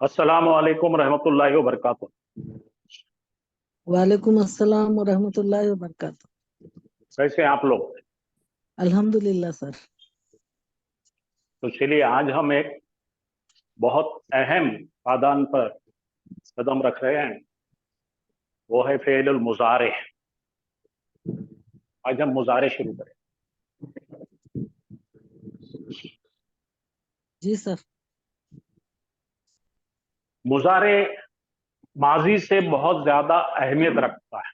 अस्सलाम वालेकुम रहमतुल्लाहि व बरकातुहू। वालेकुम अस्सलाम व रहमतुल्लाहि व बरकातुहू। कैसे हैं आप लोग? अल्हम्दुलिल्लाह सर। तो चलिए, आज हम एक बहुत अहम पादान पर कदम रख रहे हैं। वो है फ़ेलुल मुज़ारे। आज हम मुज़ारे शुरू करें। जी सर। मुज़ारे माजी से बहुत ज्यादा अहमियत रखता है।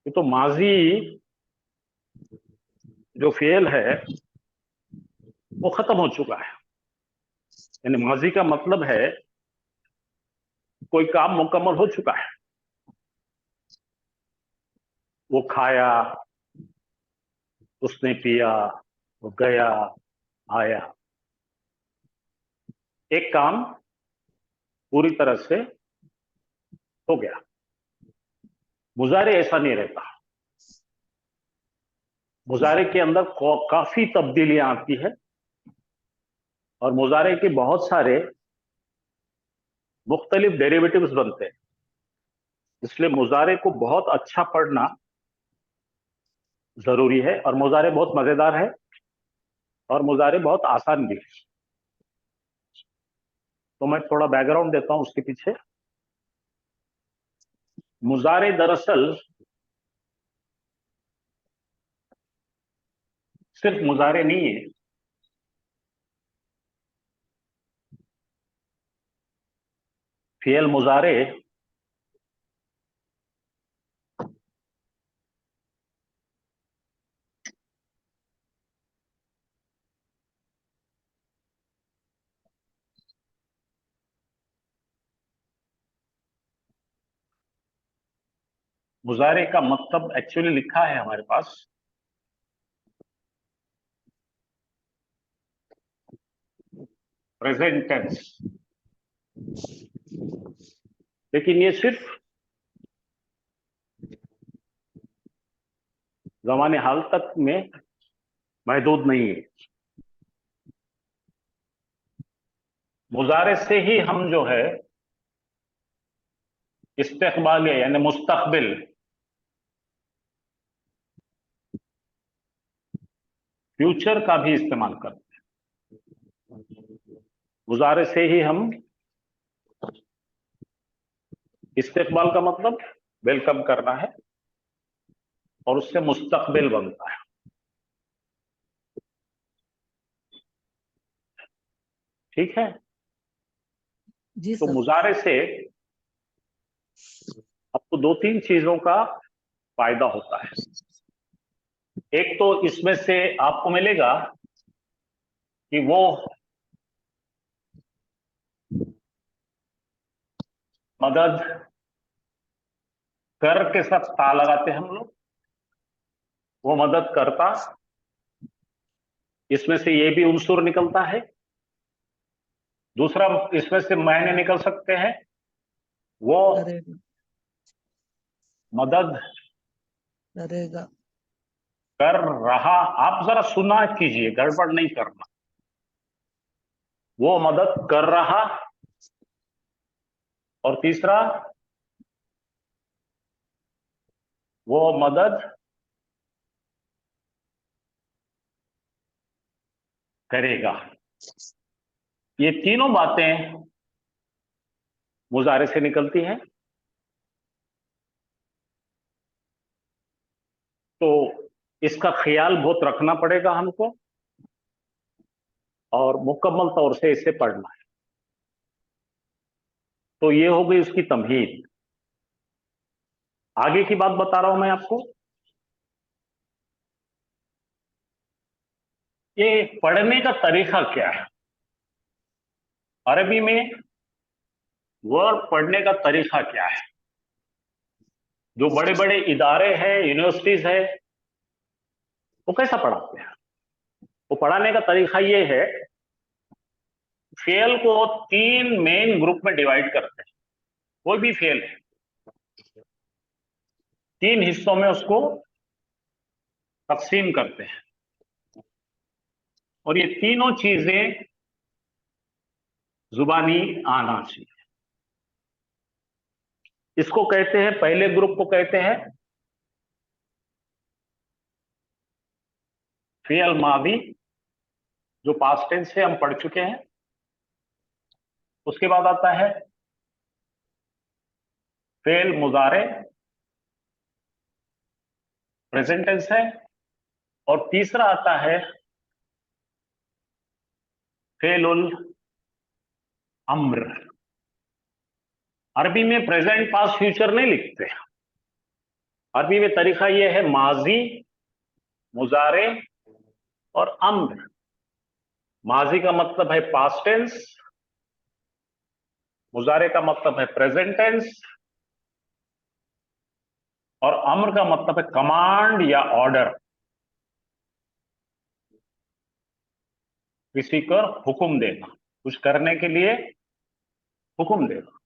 ये तो माजी जो फेल है वो खत्म हो चुका है। यानी माजी का मतलब है कोई काम मुकम्मल हो चुका है। वो खाया, उसने पिया, वो गया, आया। एक काम पूरी तरह से हो गया। मुजारे ऐसा नहीं रहता। मुजारे के अंदर काफी तब्दीलियां आती है और मुजारे के बहुत सारे मुख्तलिफ डेरिवेटिव्स बनते हैं। इसलिए मुजारे को बहुत अच्छा पढ़ना जरूरी है। और मुजारे बहुत मजेदार है और मुजारे बहुत आसान भी है। तो मैं थोड़ा बैकग्राउंड देता हूं उसके पीछे। मुजारे दरअसल सिर्फ मुजारे नहीं है। फियल मुजारे मुजारे का मतलब एक्चुअली लिखा है हमारे पास प्रेजेंट टेंस। लेकिन ये सिर्फ ज़माने हाल तक में महदूद नहीं है। मुजारे से ही हम जो है इस्तेकबाल यानी मुस्तकबिल, फ्यूचर का भी इस्तेमाल करते हैं। मुजारे से ही हम इस्तेकबाल का मतलब वेलकम करना है और उससे मुस्तकबिल बनता है। ठीक है। जी तो सर। मुजारे से आपको दो तीन चीजों का फायदा होता है। एक तो इसमें से आपको मिलेगा कि वो मदद कर के साथ ता लगाते हैं हम लोग, वो मदद करता। इसमें से ये भी उनसुर निकलता है। दूसरा, इसमें से मायने निकल सकते हैं। वो करेगा। मदद करेगा। कर रहा। आप जरा सुना कीजिए, गड़बड़ नहीं करना। वो मदद कर रहा। और तीसरा, वो मदद करेगा। ये तीनों बातें मुजारे से निकलती हैं। तो इसका ख्याल बहुत रखना पड़ेगा हमको और मुकम्मल तौर से इसे पढ़ना है। तो ये हो गई उसकी तमहीद। आगे की बात बता रहा हूं मैं आपको। ये पढ़ने का तरीका क्या है? अरबी में वर्ड पढ़ने का तरीका क्या है? जो बड़े बड़े इदारे हैं, यूनिवर्सिटीज है, वो कैसा पढ़ाते हैं? वो पढ़ाने का तरीका ये है, फेल को तीन मेन ग्रुप में डिवाइड करते हैं। कोई भी फेल है, तीन हिस्सों में उसको तकसीम करते हैं। और ये तीनों चीजें जुबानी आना चाहिए। इसको कहते हैं, पहले ग्रुप को कहते हैं फियल मादी, जो पास्ट टेंस से हम पढ़ चुके हैं। उसके बाद आता है फेल मुजारे, प्रेजेंट टेंस है। और तीसरा आता है फेलुल अम्र। अरबी में प्रेजेंट पास्ट फ्यूचर नहीं लिखते। अरबी में तरीका यह है माजी, मुजारे और अम्र। माजी का मतलब है पास्ट टेंस, मुजारे का मतलब है प्रेजेंट टेंस, और अम्र का मतलब है कमांड या ऑर्डर, किसी को हुक्म देना, कुछ करने के लिए हुक्म देना।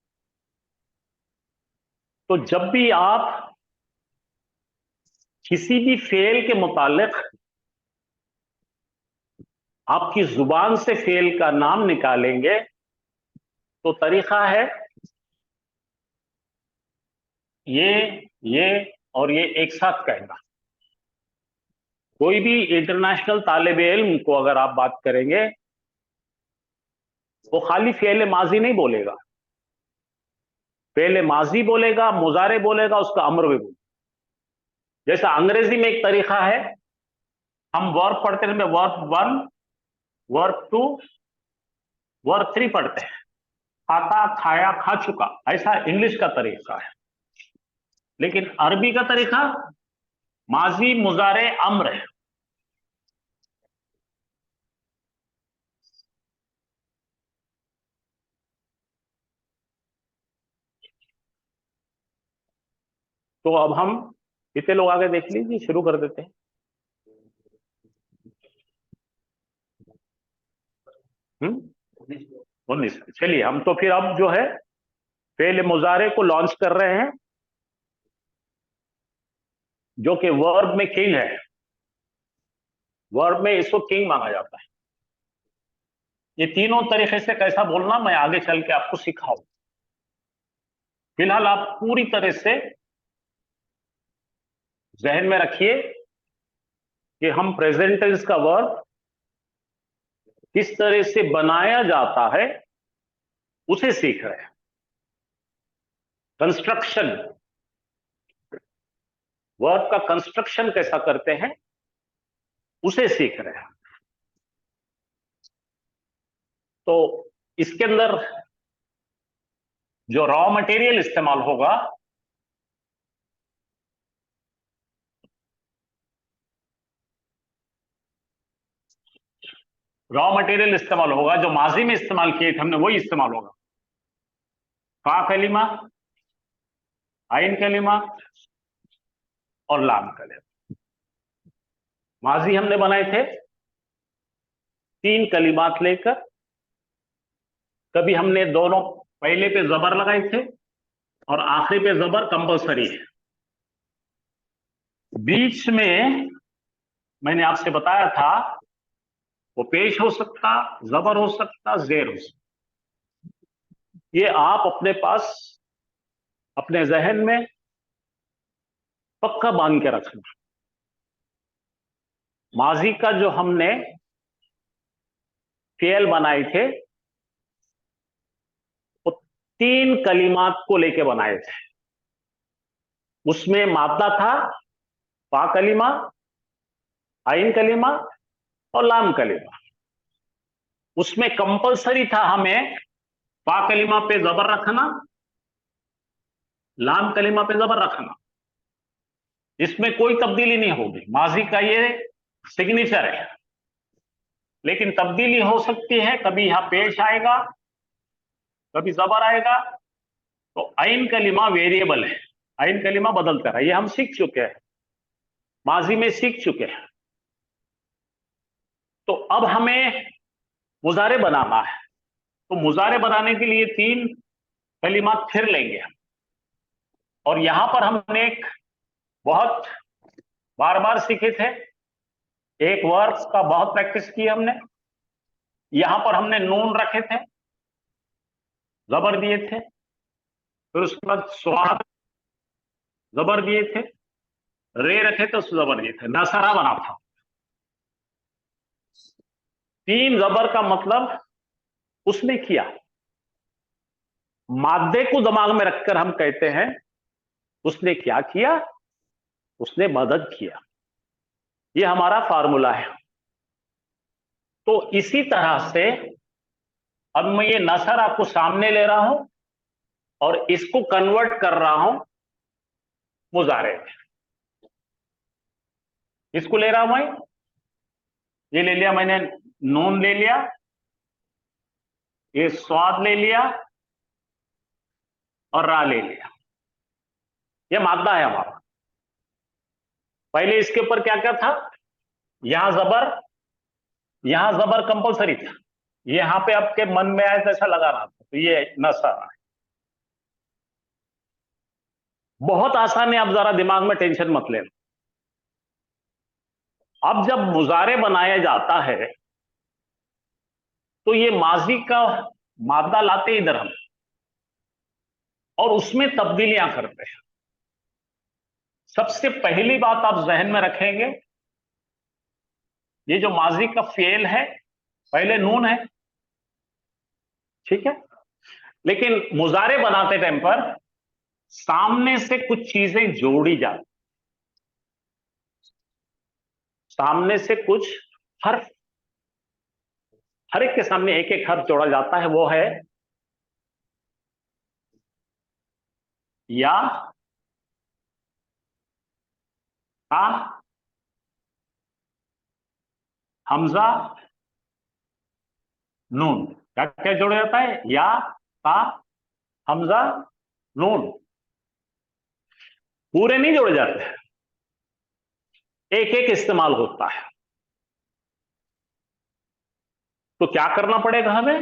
तो जब भी आप किसी भी फेल के मुतालिक आपकी जुबान से फेल का नाम निकालेंगे तो तरीका है ये और ये एक साथ कहना। कोई भी इंटरनेशनल तालिबे इल्म को अगर आप बात करेंगे वो खाली फेल माजी नहीं बोलेगा, फेल माजी बोलेगा, मुजारे बोलेगा, उसका अम्र भी बोलेगा। जैसा अंग्रेजी में एक तरीका है, हम वर्ब पढ़ते हैं, वर्ब 1, वर्ब 2, वर्ब 3 पढ़ते हैं, खाता, खाया, खा चुका, ऐसा इंग्लिश का तरीका है। लेकिन अरबी का तरीका माजी, मुजारे, अम्र है। तो अब हम कितने लोग आगे देख लीजिए, शुरू कर देते हैं। हम्म 19। चलिए, हम तो फिर अब जो है फेल मुजारे को लॉन्च कर रहे हैं, जो कि वर्ब में किंग है। वर्ब में इसको किंग माना जाता है। ये तीनों तरीके से कैसा बोलना मैं आगे चल के आपको सिखाऊं। फिलहाल आप पूरी तरह से जहन में रखिए कि हम प्रेजेंट टेंस का वर्ब किस तरह से बनाया जाता है उसे सीख रहे हैं। कंस्ट्रक्शन, वर्ब का कंस्ट्रक्शन कैसा करते हैं उसे सीख रहे हैं। तो इसके अंदर जो रॉ मटेरियल इस्तेमाल होगा जो माजी में इस्तेमाल किए थे हमने, वही इस्तेमाल होगा। फा कलिमा, आइन कलिमा और लाम कलिमा। माजी हमने बनाए थे 3 कलिमात लेकर। कभी हमने दोनों पहले पे जबर लगाए थे और आखिरी पे जबर कंपल्सरी है। बीच में मैंने आपसे बताया था वो पेश हो सकता, जबर हो सकता, जेर हो सकता। ये आप अपने पास, अपने जहन में पक्का बांध के रखना। माजी का जो हमने फेल बनाए थे वो 3 कलिमात को लेके बनाए थे। उसमें मादा था फा कलिमा, आइन कलिमा और लाम कलिमा। उसमें कंपलसरी था हमें फा कलिमा पे जबर रखना, लाम कलिमा पे जबर रखना। इसमें कोई तब्दीली नहीं होगी, माजी का ये सिग्नेचर है। लेकिन तब्दीली हो सकती है, कभी यहां पेश आएगा, कभी जबर आएगा। तो आइन कलिमा वेरिएबल है, आइन कलिमा बदलता है। ये हम सीख चुके हैं, माजी में सीख चुके हैं। तो अब हमें मुजारे बनाना है। तो मुजारे बनाने के लिए 3 कलिमात फिर लेंगे हम। और यहां पर हमने एक बहुत बार बार सीखे थे, एक वर्ब का बहुत प्रैक्टिस की हमने। यहां पर हमने नून रखे थे, जबर दिए थे, फिर उसके बाद स्वाद जबर दिए थे, रे रखे तो जबर दिए थे, नसरा बना था। 3 जबर का मतलब उसने किया। मादे को दिमाग में रखकर हम कहते हैं उसने क्या किया, उसने मदद किया। ये हमारा फार्मूला है। तो इसी तरह से अब मैं ये नसर आपको सामने ले रहा हूं और इसको कन्वर्ट कर रहा हूं मुजारे में। इसको ले रहा हूं मैं, ये ले लिया मैंने, नून ले लिया, ये स्वाद ले लिया और रा ले लिया। ये मादा है हमारा। पहले इसके ऊपर क्या क्या था, यहां जबर कंपलसरी था, यहां पे आपके मन में आए तो ऐसा लगाना था, तो ये नसर है। बहुत आसान है, आप जरा दिमाग में टेंशन मत लेना। अब जब मुजारे बनाया जाता है तो ये माजी का मादा लाते इधर हम और उसमें तब्दीलियां करते हैं। सबसे पहली बात आप जहन में रखेंगे, ये जो माजी का फेल है पहले नून है, ठीक है, लेकिन मुजारे बनाते टाइम पर सामने से कुछ चीजें जोड़ी जाती, सामने से कुछ हर्फ, हर एक के सामने एक एक हर्फ जोड़ा जाता है, वो है या, ता, हमजा, नून। क्या क्या जोड़ा जाता है, या, ता, हमजा, नून। पूरे नहीं जोड़े जाते, एक एक इस्तेमाल होता है। तो क्या करना पड़ेगा हमें,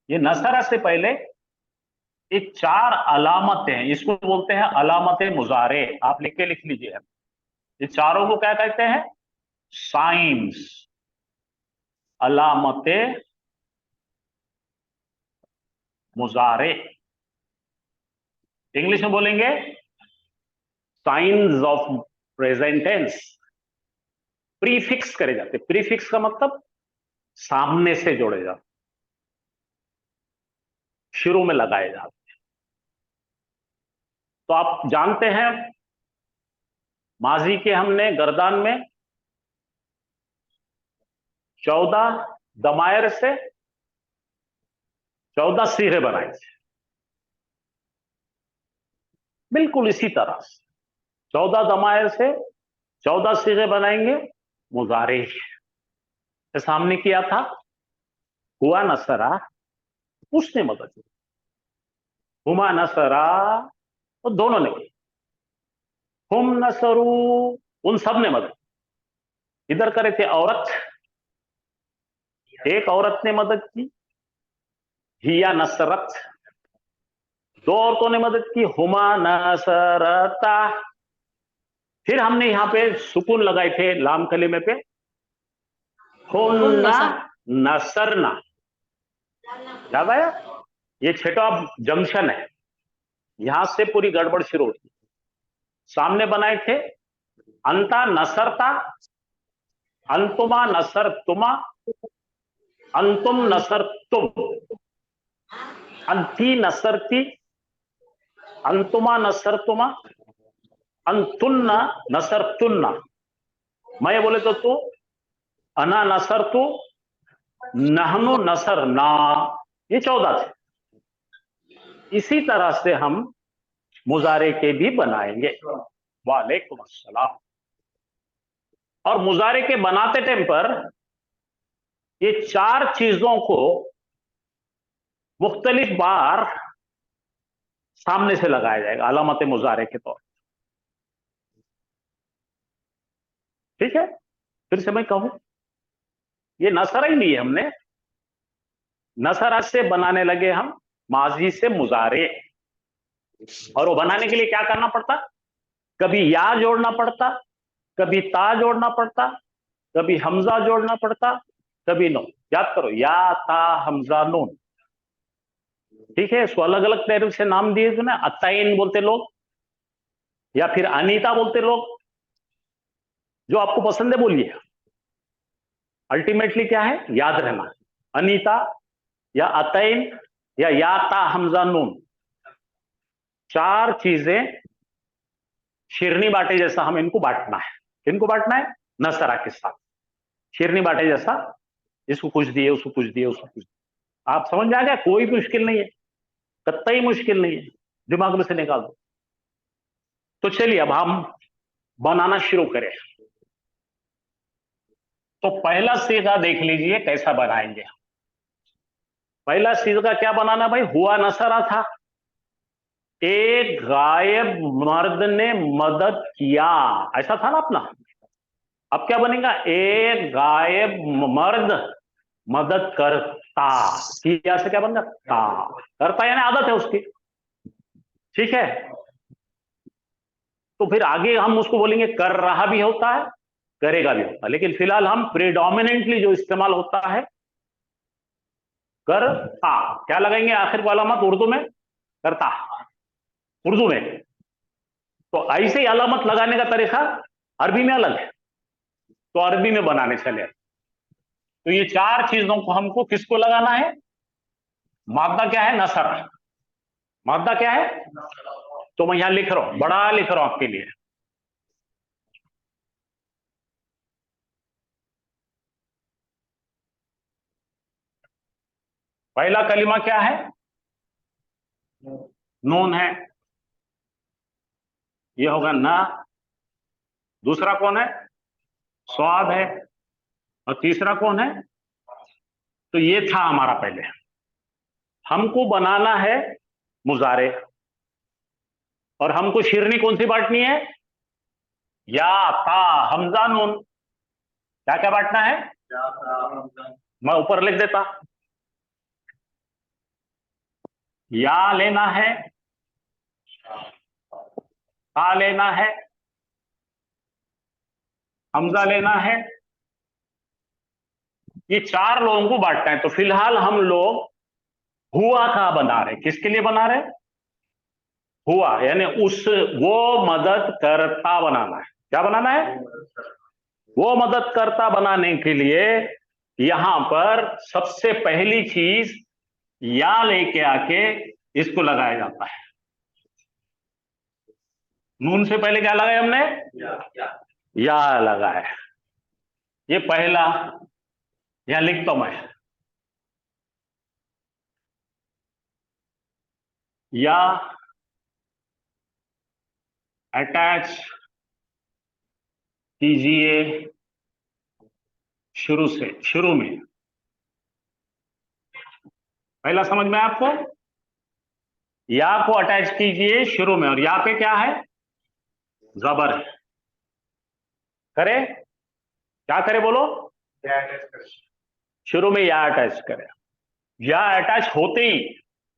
ये नसरा से पहले ये 4 अलामतें हैं, इसको बोलते हैं अलामत मुजारे। आप लिख लीजिए, ये चारों को क्या कहते हैं, साइंस, अलामत मुजारे। इंग्लिश में बोलेंगे signs of present tense. Prefix करे जाते, प्रीफिक्स का मतलब सामने से जोड़े जाते, शुरू में लगाए जाते। तो आप जानते हैं माजी के हमने गर्दान में 14 दमायर से 14 सीरे बनाए थे, बिल्कुल इसी तरह से 14 दमायर से 14 सीरे बनाएंगे मुजारे। सामने किया था, हुआ नसरा, उसने मदद की, हुमा नसरा, तो दोनों ने, हुम नसरू, उन सब ने मदद। इधर करे थे औरत, एक औरत ने मदद की, हिया नसरत, 2 औरतों ने मदद की, हुमा नसरता। फिर हमने यहां पे सुकून लगाए थे लाम कलीमे पे, हुन्ना नसरना। याद आया, ये छठा जंक्शन है, यहां से पूरी गड़बड़ शुरू होती। सामने बनाए थे अंता नसरता, अंतुमा नसर तुमा, अंतुम नसर तुम, अंती नसरती, अंतुमा नसर तुमा, अंतुन्ना नसर तुन्ना। मैं बोले तो तू, अना नसर तू, नहनु नसर ना। ये 14 थे। इसी तरह से हम मुजारे के भी बनाएंगे। वालेकुम अस्सलाम। और मुजारे के बनाते टाइम पर ये 4 चीजों को मुख्तलिफ बार सामने से लगाया जाएगा अलामत मुजारे के तौर। ठीक है, फिर से मैं कहूं, ये नसरा ही नहीं है, हमने नसरा से बनाने लगे हम माजी से मुजारे। और वो बनाने के लिए क्या करना पड़ता, कभी या जोड़ना पड़ता, कभी ता जोड़ना पड़ता, कभी हमजा जोड़ना पड़ता, कभी नून। याद करो, या ता हमजा नून। ठीक है, इसको अलग अलग तरीके से नाम दिए थे ना, अताइन बोलते लोग, या फिर अनीता बोलते लोग, जो आपको पसंद है बोलिए। अल्टीमेटली क्या है, याद रहना, अनीता या अतैन या याता हमजा नून, चार चीजें शिरनी बाटे जैसा हम इनको बांटना है। इनको बांटना है नसरा के साथ, शिरनी बाटे जैसा, इसको कुछ दिए, उसको कुछ दिए, उसको कुछ दिए। आप समझ में आ गया, कोई भी मुश्किल नहीं है, कतई मुश्किल नहीं है, दिमाग में से निकाल दो। तो चलिए अब हम बनाना शुरू करें। तो पहला सीधा देख लीजिए कैसा बनाएंगे। पहला सीधा क्या बनाना भाई, हुआ नसरा था, एक गायब मर्द ने मदद किया, ऐसा था ना अपना। अब क्या बनेगा, एक गायब मर्द मदद करता, किया से क्या बनेगा, ता, करता यानी आदत है उसकी, ठीक है। तो फिर आगे हम उसको बोलेंगे कर रहा भी होता है, करेगा भी होता है, लेकिन फिलहाल हम प्रेडोमिनेंटली जो इस्तेमाल होता है करता, क्या लगाएंगे आखिर को अलामत उर्दू में, करता, उर्दू में। तो ऐसे ही अलामत लगाने का तरीका अरबी में अलग है, तो अरबी में बनाने चले। तो ये चार चीजों को हमको किसको लगाना है, मादा क्या है, नसर, मादा क्या है, तो मैं यहां लिख रहा हूं, बड़ा लिख रहा हूं आपके लिए। पहला कलिमा क्या है, नून है, ये होगा ना। दूसरा कौन है, स्वाद है। और तीसरा कौन है, तो ये था हमारा पहले। हमको बनाना है मुजारे, और हमको शिरनी कौन सी बांटनी है, या ता हमजा नून, क्या क्या बांटना है, मैं ऊपर लिख देता। या लेना है, ता लेना है, हमजा लेना है, ये चार लोगों को बांटना है। तो फिलहाल हम लोग हुआ का बना रहे, किसके लिए बना रहे, हुआ यानी उस, वो मदद करता बनाना है। क्या बनाना है, वो मदद करता बनाने के लिए यहां पर सबसे पहली चीज या लेके आके इसको लगाया जाता है। नून से पहले क्या लगाया हमने, या लगाया। ये पहला, यहां लिखता हूं मैं, या अटैच कीजिए शुरू से, शुरू में। पहला समझ में आपको, या को अटैच कीजिए शुरू में, और या पे क्या है, जबर है। करे, क्या करे बोलो, शुरू में या अटैच करे। या अटैच होते ही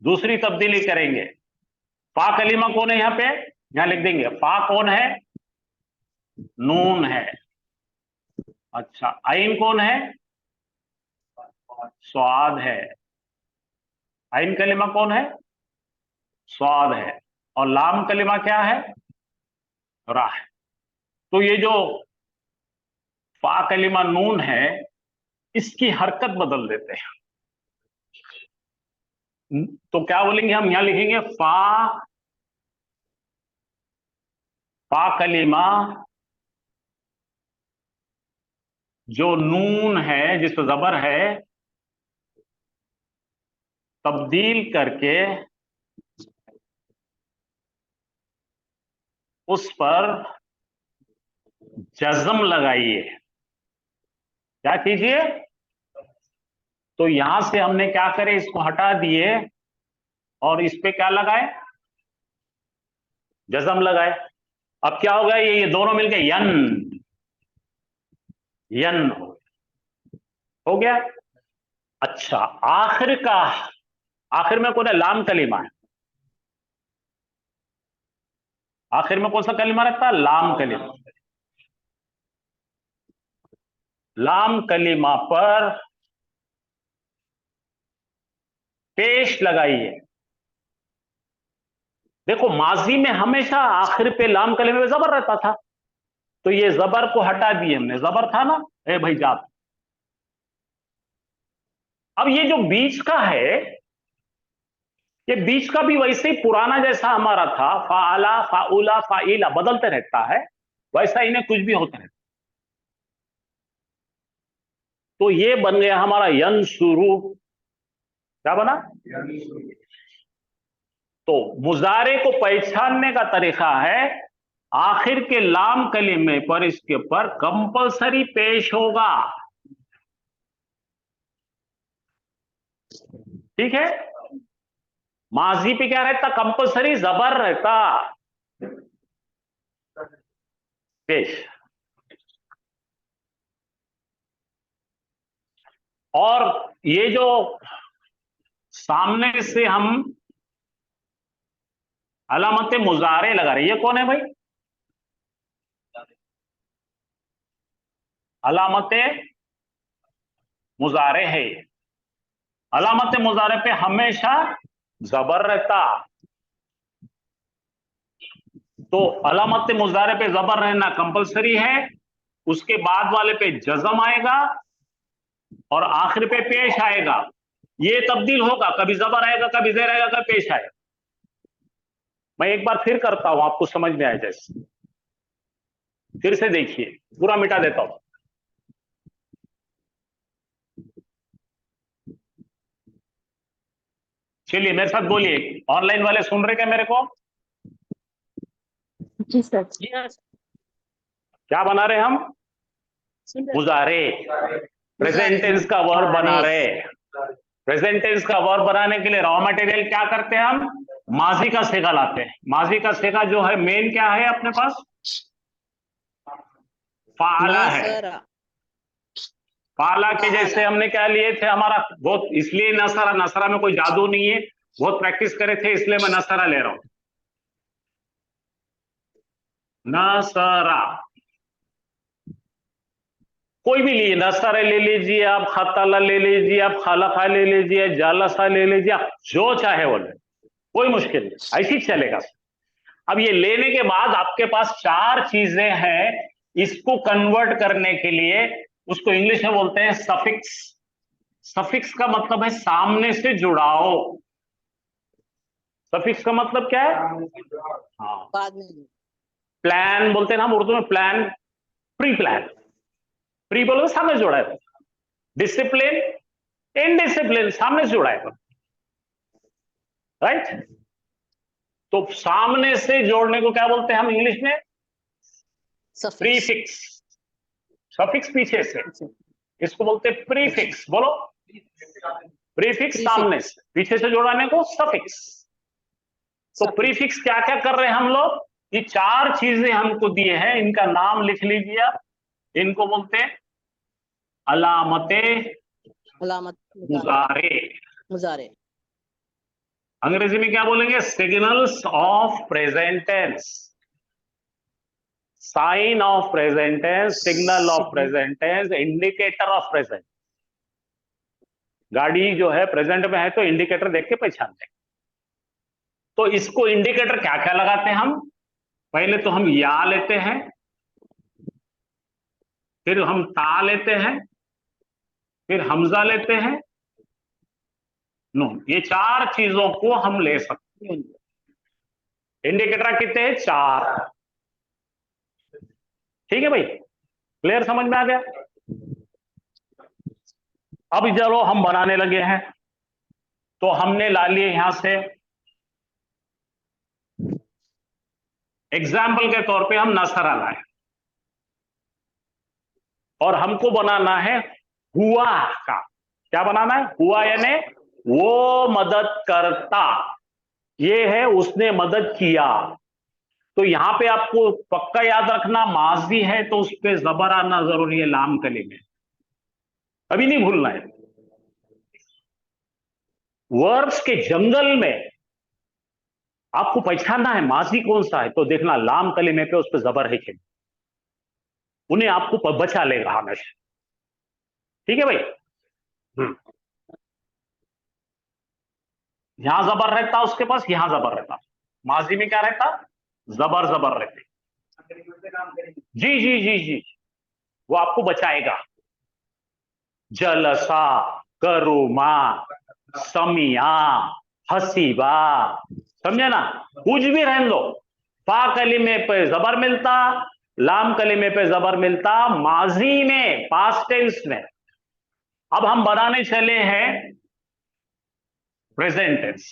दूसरी तब्दीली करेंगे। फा कलीमा कौन है यहां पे, यहां लिख देंगे, फा कौन है, नून है। अच्छा, आइन कौन है, स्वाद है। आइन कलीमा कौन है, स्वाद है। और लाम कलीमा क्या है, रा है। तो ये जो फा कलीमा नून है, इसकी हरकत बदल देते हैं। तो क्या बोलेंगे हम, यहां लिखेंगे फा, फा कलीमा जो नून है, जिस पर जबर है, तब्दील करके उस पर जज्म लगाइए। क्या कीजिए, तो यहां से हमने क्या करे, इसको हटा दिए और इस पे क्या लगाए, जज्म लगाए। अब क्या होगा, ये दोनों मिलके यन, यन हो गया। अच्छा, आखिर का, आखिर में कौन है, लाम कलीमा है। आखिर में कौन सा कलीमा रखता है, लाम कलीमा। लाम कलीमा पर पेश लगाइए। देखो माजी में हमेशा आखिर पे लाम कलमे में जबर रहता था, तो ये जबर को हटा दिए हमने, जबर था ना, ए भाई जा। अब ये जो बीच का है, ये बीच का भी वैसे ही पुराना जैसा हमारा था, फाला फाउला फाइला बदलते रहता है, वैसा इन्हें कुछ भी होता रहता। तो ये बन गया हमारा यंसुरू। क्या बना? तो मुजारे को पहचानने का तरीका है, आखिर के लाम कलिमे पर इसके ऊपर कंपलसरी पेश होगा। ठीक है, माजी पे क्या रहता? कंपलसरी जबर रहता पेश। और ये जो सामने से हम अलामत मुजारे लगा रहे, ये कौन है भाई? अलामत मुजारे है। अलामत मुजारे पे हमेशा जबर रहता, तो अलामत मुजारे पे जबर रहना कंपलसरी है। उसके बाद वाले पे जजम आएगा और आखिर पे पेश आएगा। ये तब्दील होगा, कभी जबर आएगा, कभी जेर आएगा, कभी पेश आएगा। मैं एक बार फिर करता हूं, आपको समझ में आए जैसे, फिर से देखिए, पूरा मिटा देता हूं। चलिए मेरे साथ बोलिए, ऑनलाइन वाले सुन रहे क्या मेरे को? जी सर। क्या बना रहे हम? मुजारे। प्रेजेंट टेंस का वर्ब बना रहे। प्रेजेंट टेंस का वर्ब बनाने के लिए रॉ मटेरियल क्या करते हैं हम? माजी का सेगा लाते हैं। माजी का सेगा जो है मेन क्या है अपने पास? फाला है। फाला के जैसे हमने क्या लिए थे, हमारा बहुत, इसलिए नसरा, नसरा में कोई जादू नहीं है, बहुत प्रैक्टिस करे थे इसलिए मैं नसरा ले रहा हूं। नसरा कोई भी लीजिए, नसरा ले लीजिए आप, खताला ले लीजिए आप, खालखा ले लीजिए, जालसा ले लीजिए आप, जो चाहे वो ले, कोई मुश्किल नहीं, ऐसी चलेगा। अब ये लेने के बाद आपके पास चार चीजें हैं इसको कन्वर्ट करने के लिए, उसको इंग्लिश में बोलते हैं सफिक्स। सफिक्स का मतलब है सामने से जुड़ाव। सफिक्स का मतलब क्या है? हाँ, बाद में प्लान बोलते हैं ना हम उर्दू में, प्लान, प्री प्लान। प्री बोलोगे सामने जुड़ा है, डिसिप्लिन, इनडिसिप्लिन सामने से जुड़ा है, राइट? तो सामने से जोड़ने को क्या बोलते हैं हम इंग्लिश में? प्रीफिक्स। सफिक्स पीछे से, इसको बोलते हैं प्रीफिक्स। बोलो, प्रीफिक्स सामने से, पीछे से जोड़ाने को सफिक्स। तो प्रीफिक्स क्या क्या कर रहे हैं हम लोग? ये चार चीजें हमको दिए हैं, इनका नाम लिख लीजिए आप। इनको बोलते हैं अलामते मुजारे। मुजारे। अंग्रेजी में क्या बोलेंगे? Signals of present tense. Sign of present tense, signal of present tense, indicator of present. गाड़ी जो है प्रेजेंट में है तो इंडिकेटर देख के पहचानते हैं। तो इसको इंडिकेटर क्या क्या लगाते हैं हम? पहले तो हम या लेते हैं, फिर हम ता लेते हैं, फिर हमजा लेते हैं, नून। ये चार चीजों को हम ले सकते हैं। इंडिकेटर कितने हैं? चार। ठीक है भाई, क्लियर, समझ में आ गया? अब चलो हम बनाने लगे हैं, तो हमने ला लिए यहां से एग्जाम्पल के तौर पे हम नसरा लाए, और हमको बनाना है हुआ का। क्या बनाना है? हुआ यानी वो मदद करता, ये है उसने मदद किया। तो यहां पे आपको पक्का याद रखना, माजी है तो उस पर जबर आना जरूरी है लाम कली में, अभी नहीं भूलना है। वर्ब्स के जंगल में आपको पहचानना है माजी कौन सा है, तो देखना लाम कलीमे पे उस पर जबर है कि उन्हें आपको बचा लेगा हमेशा। ठीक है भाई? यहां जबर रहता उसके पास, यहां जबर रहता, माजी में क्या रहता, जबर जबर रहते। जी जी जी जी, वो आपको बचाएगा। जलसा, करुमा, समिया, हसीबा, समझे ना, कुछ भी रहने दो, फा कलीमे पे जबर मिलता, लाम कलीमे पे जबर मिलता, माजी में, पास्ट टेंस में। अब हम बनाने चले हैं प्रेजेंट टेंस।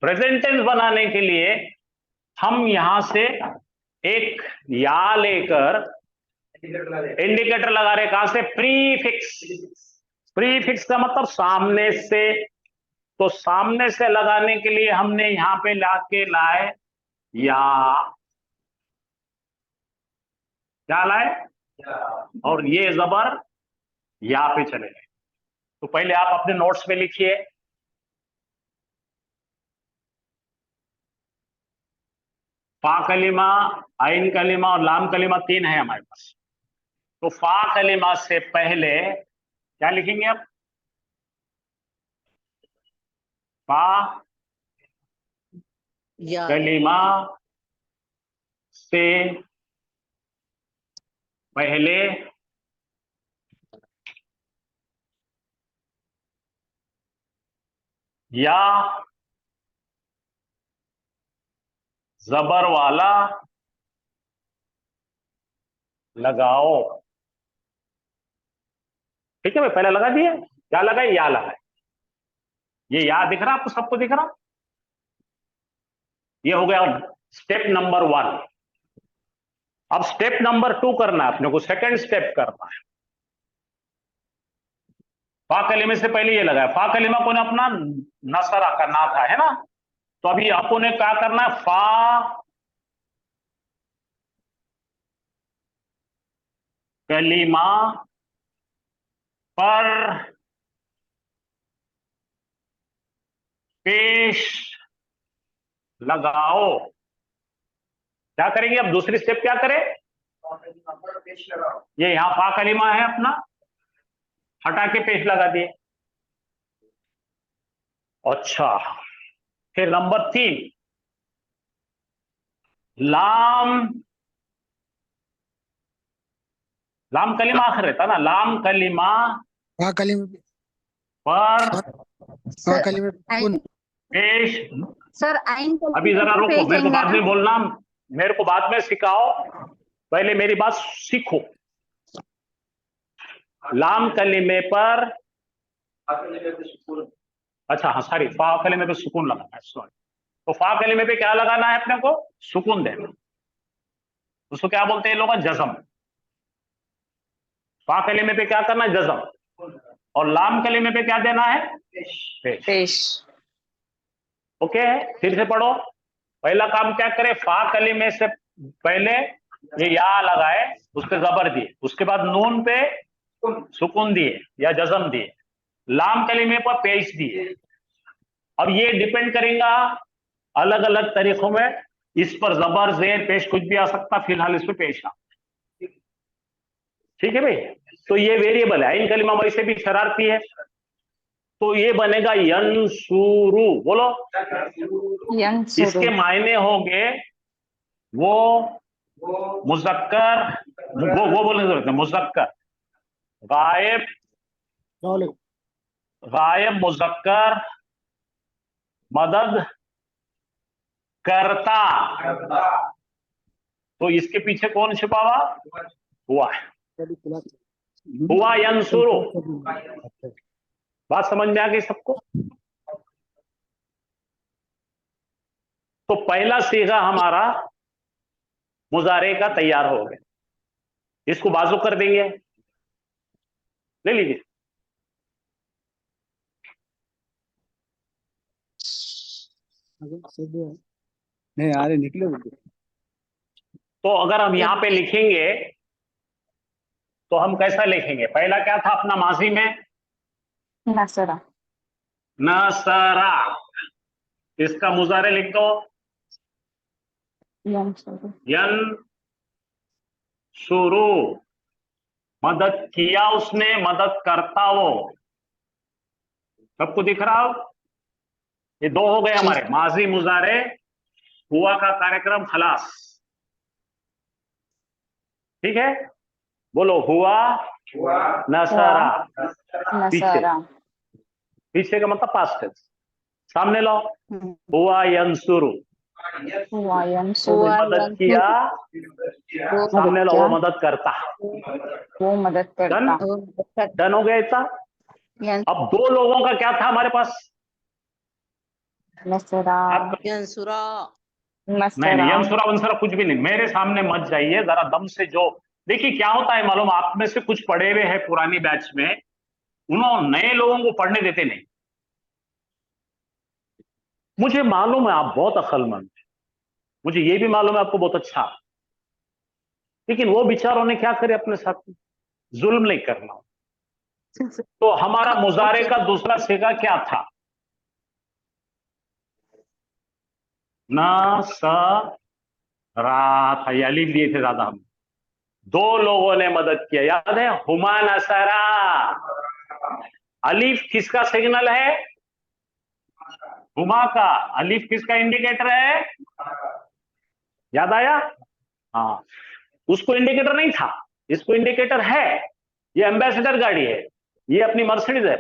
प्रेजेंट टेंस बनाने के लिए हम यहां से एक या लेकर इंडिकेटर लगा रहे, कहां से, प्रीफिक्स। प्रीफिक्स का मतलब सामने से, तो सामने से लगाने के लिए हमने यहां पे लाके लाए या, क्या लाए, और ये जबर या पे चले गए। तो पहले आप अपने नोट्स में लिखिए, फा कलीमा, आइन कलीमा और लाम कलीमा, तीन है हमारे पास। तो फा कलीमा से पहले क्या लिखेंगे आप, फा या कलीमा से पहले या जबर वाला लगाओ। ठीक है भाई, पहले लगा दिए, क्या लगाए, या लगाए। ये या दिख रहा आपको, सबको दिख रहा। ये हो गया स्टेप नंबर 1। अब स्टेप नंबर 2 करना है अपने को, सेकंड स्टेप करना है। फा कलीमे से पहले ये लगाया, फा कलीमा को ने अपना नसरा करना था, है ना। तो अभी आपको ने क्या करना है, फा कलीमा पर पेश लगाओ। क्या करेंगे अब, दूसरी स्टेप क्या करें, ये यहां फा कलीमा है अपना, हटा के पेश लगा दिए। अच्छा, फिर नंबर 3, लाम, लाम कलीमा आखिर रहता ना, लाम कलीमा हाँ कलीमे पर हाँ सर कलीमे आइन पेश। सर आइन अभी जरा रुको, पेश मेरे को बाद आएंगा। में बोलना, मेरे को बाद में सिखाओ, पहले मेरी बात सीखो। लाम कलीमे पर, अच्छा हाँ सॉरी, फा कलीमे पे सुकून लगाना है, सॉरी। तो फा कलीमे पे क्या लगाना है अपने को, सुकून देना। उसको क्या बोलते हैं लोग, जज़म। फा कलीमे पे क्या करना है, जज़म। और लाम कलीमे पे क्या देना है, पेश। पेश। ओके, फिर से पढ़ो। पहला काम क्या करे, फा कलीमे से पहले ये या लगाए, उस पे जबर दिए, उसके बाद नून पे सुकून दिए या जज़म दिए, लाम कलीमे पर पेश दिए। अब ये डिपेंड करेगा अलग अलग तरीकों में, इस पर जबर जेर पेश कुछ भी आ सकता, फिलहाल इस पे पेश आ। ठीक है भाई, तो ये वेरिएबल है, इन कलीमा वैसे भी शरारती है, तो ये बनेगा यंसुरु, बोलो। इसके मायने होंगे वो मुजक्कर, वो बोलने की जरूरत है, मुजक्कर, गायब, गायब मुजक्कर, मदद करता। तो इसके पीछे कौन छिपा हुआ है, हुआ यंसुरु। बात समझ में आ गई सबको। तो पहला सीगा हमारा मुजारे का तैयार हो गया, इसको बाजू कर देंगे, ले लीजिए। नहीं आ रहे निकले। तो अगर हम यहां पे लिखेंगे तो हम कैसा लिखेंगे, पहला क्या था अपना माजी में, नसरा। नसरा, इसका मुजारे लिख दो, यंसुरु। यन शुरू, मदद किया उसने, मदद करता वो। सबको दिख रहा हो, ये दो हो गए हमारे माजी मुजारे हुआ का कार्यक्रम खलास। ठीक है, बोलो हुआ नसरा। पीछे, नसरा। पीछे का मतलब पास्ट टेंस। सामने लो, हुआ यंसुरु, हुआ उसने मदद किया। सामने लो, वो मदद करता। वो मदद डन, करता। डन हो गया इतना। अब दो लोगों का क्या था हमारे पास? नसरा। आप यंसुरा। नहीं नसरा। यंसुरा वंसुरा कुछ भी नहीं, मेरे सामने मत जाइए, जरा दम से। जो देखिए क्या होता है मालूम, आप में से कुछ पढ़े हुए हैं पुरानी बैच में, उन्होंने नए लोगों को पढ़ने देते नहीं। मुझे मालूम है आप बहुत अक्लमंद हैं, मुझे ये भी मालूम है आपको बहुत अच्छा, लेकिन वो बेचारों ने क्या करे अपने साथ में, जुल्म नहीं करना। तो हमारा मुजारे का दूसरा सिगा क्या था? न स रा था, ये अलीफ दिए थे ज्यादा हम। दो लोगों ने मदद किया, याद है, हुमा नसरा। अलीफ किसका सिग्नल है? हुमा का। अलीफ किसका इंडिकेटर है? याद आया? हाँ, उसको इंडिकेटर नहीं था, इसको इंडिकेटर है। ये एम्बेसडर गाड़ी है, ये अपनी मर्सिडीज है।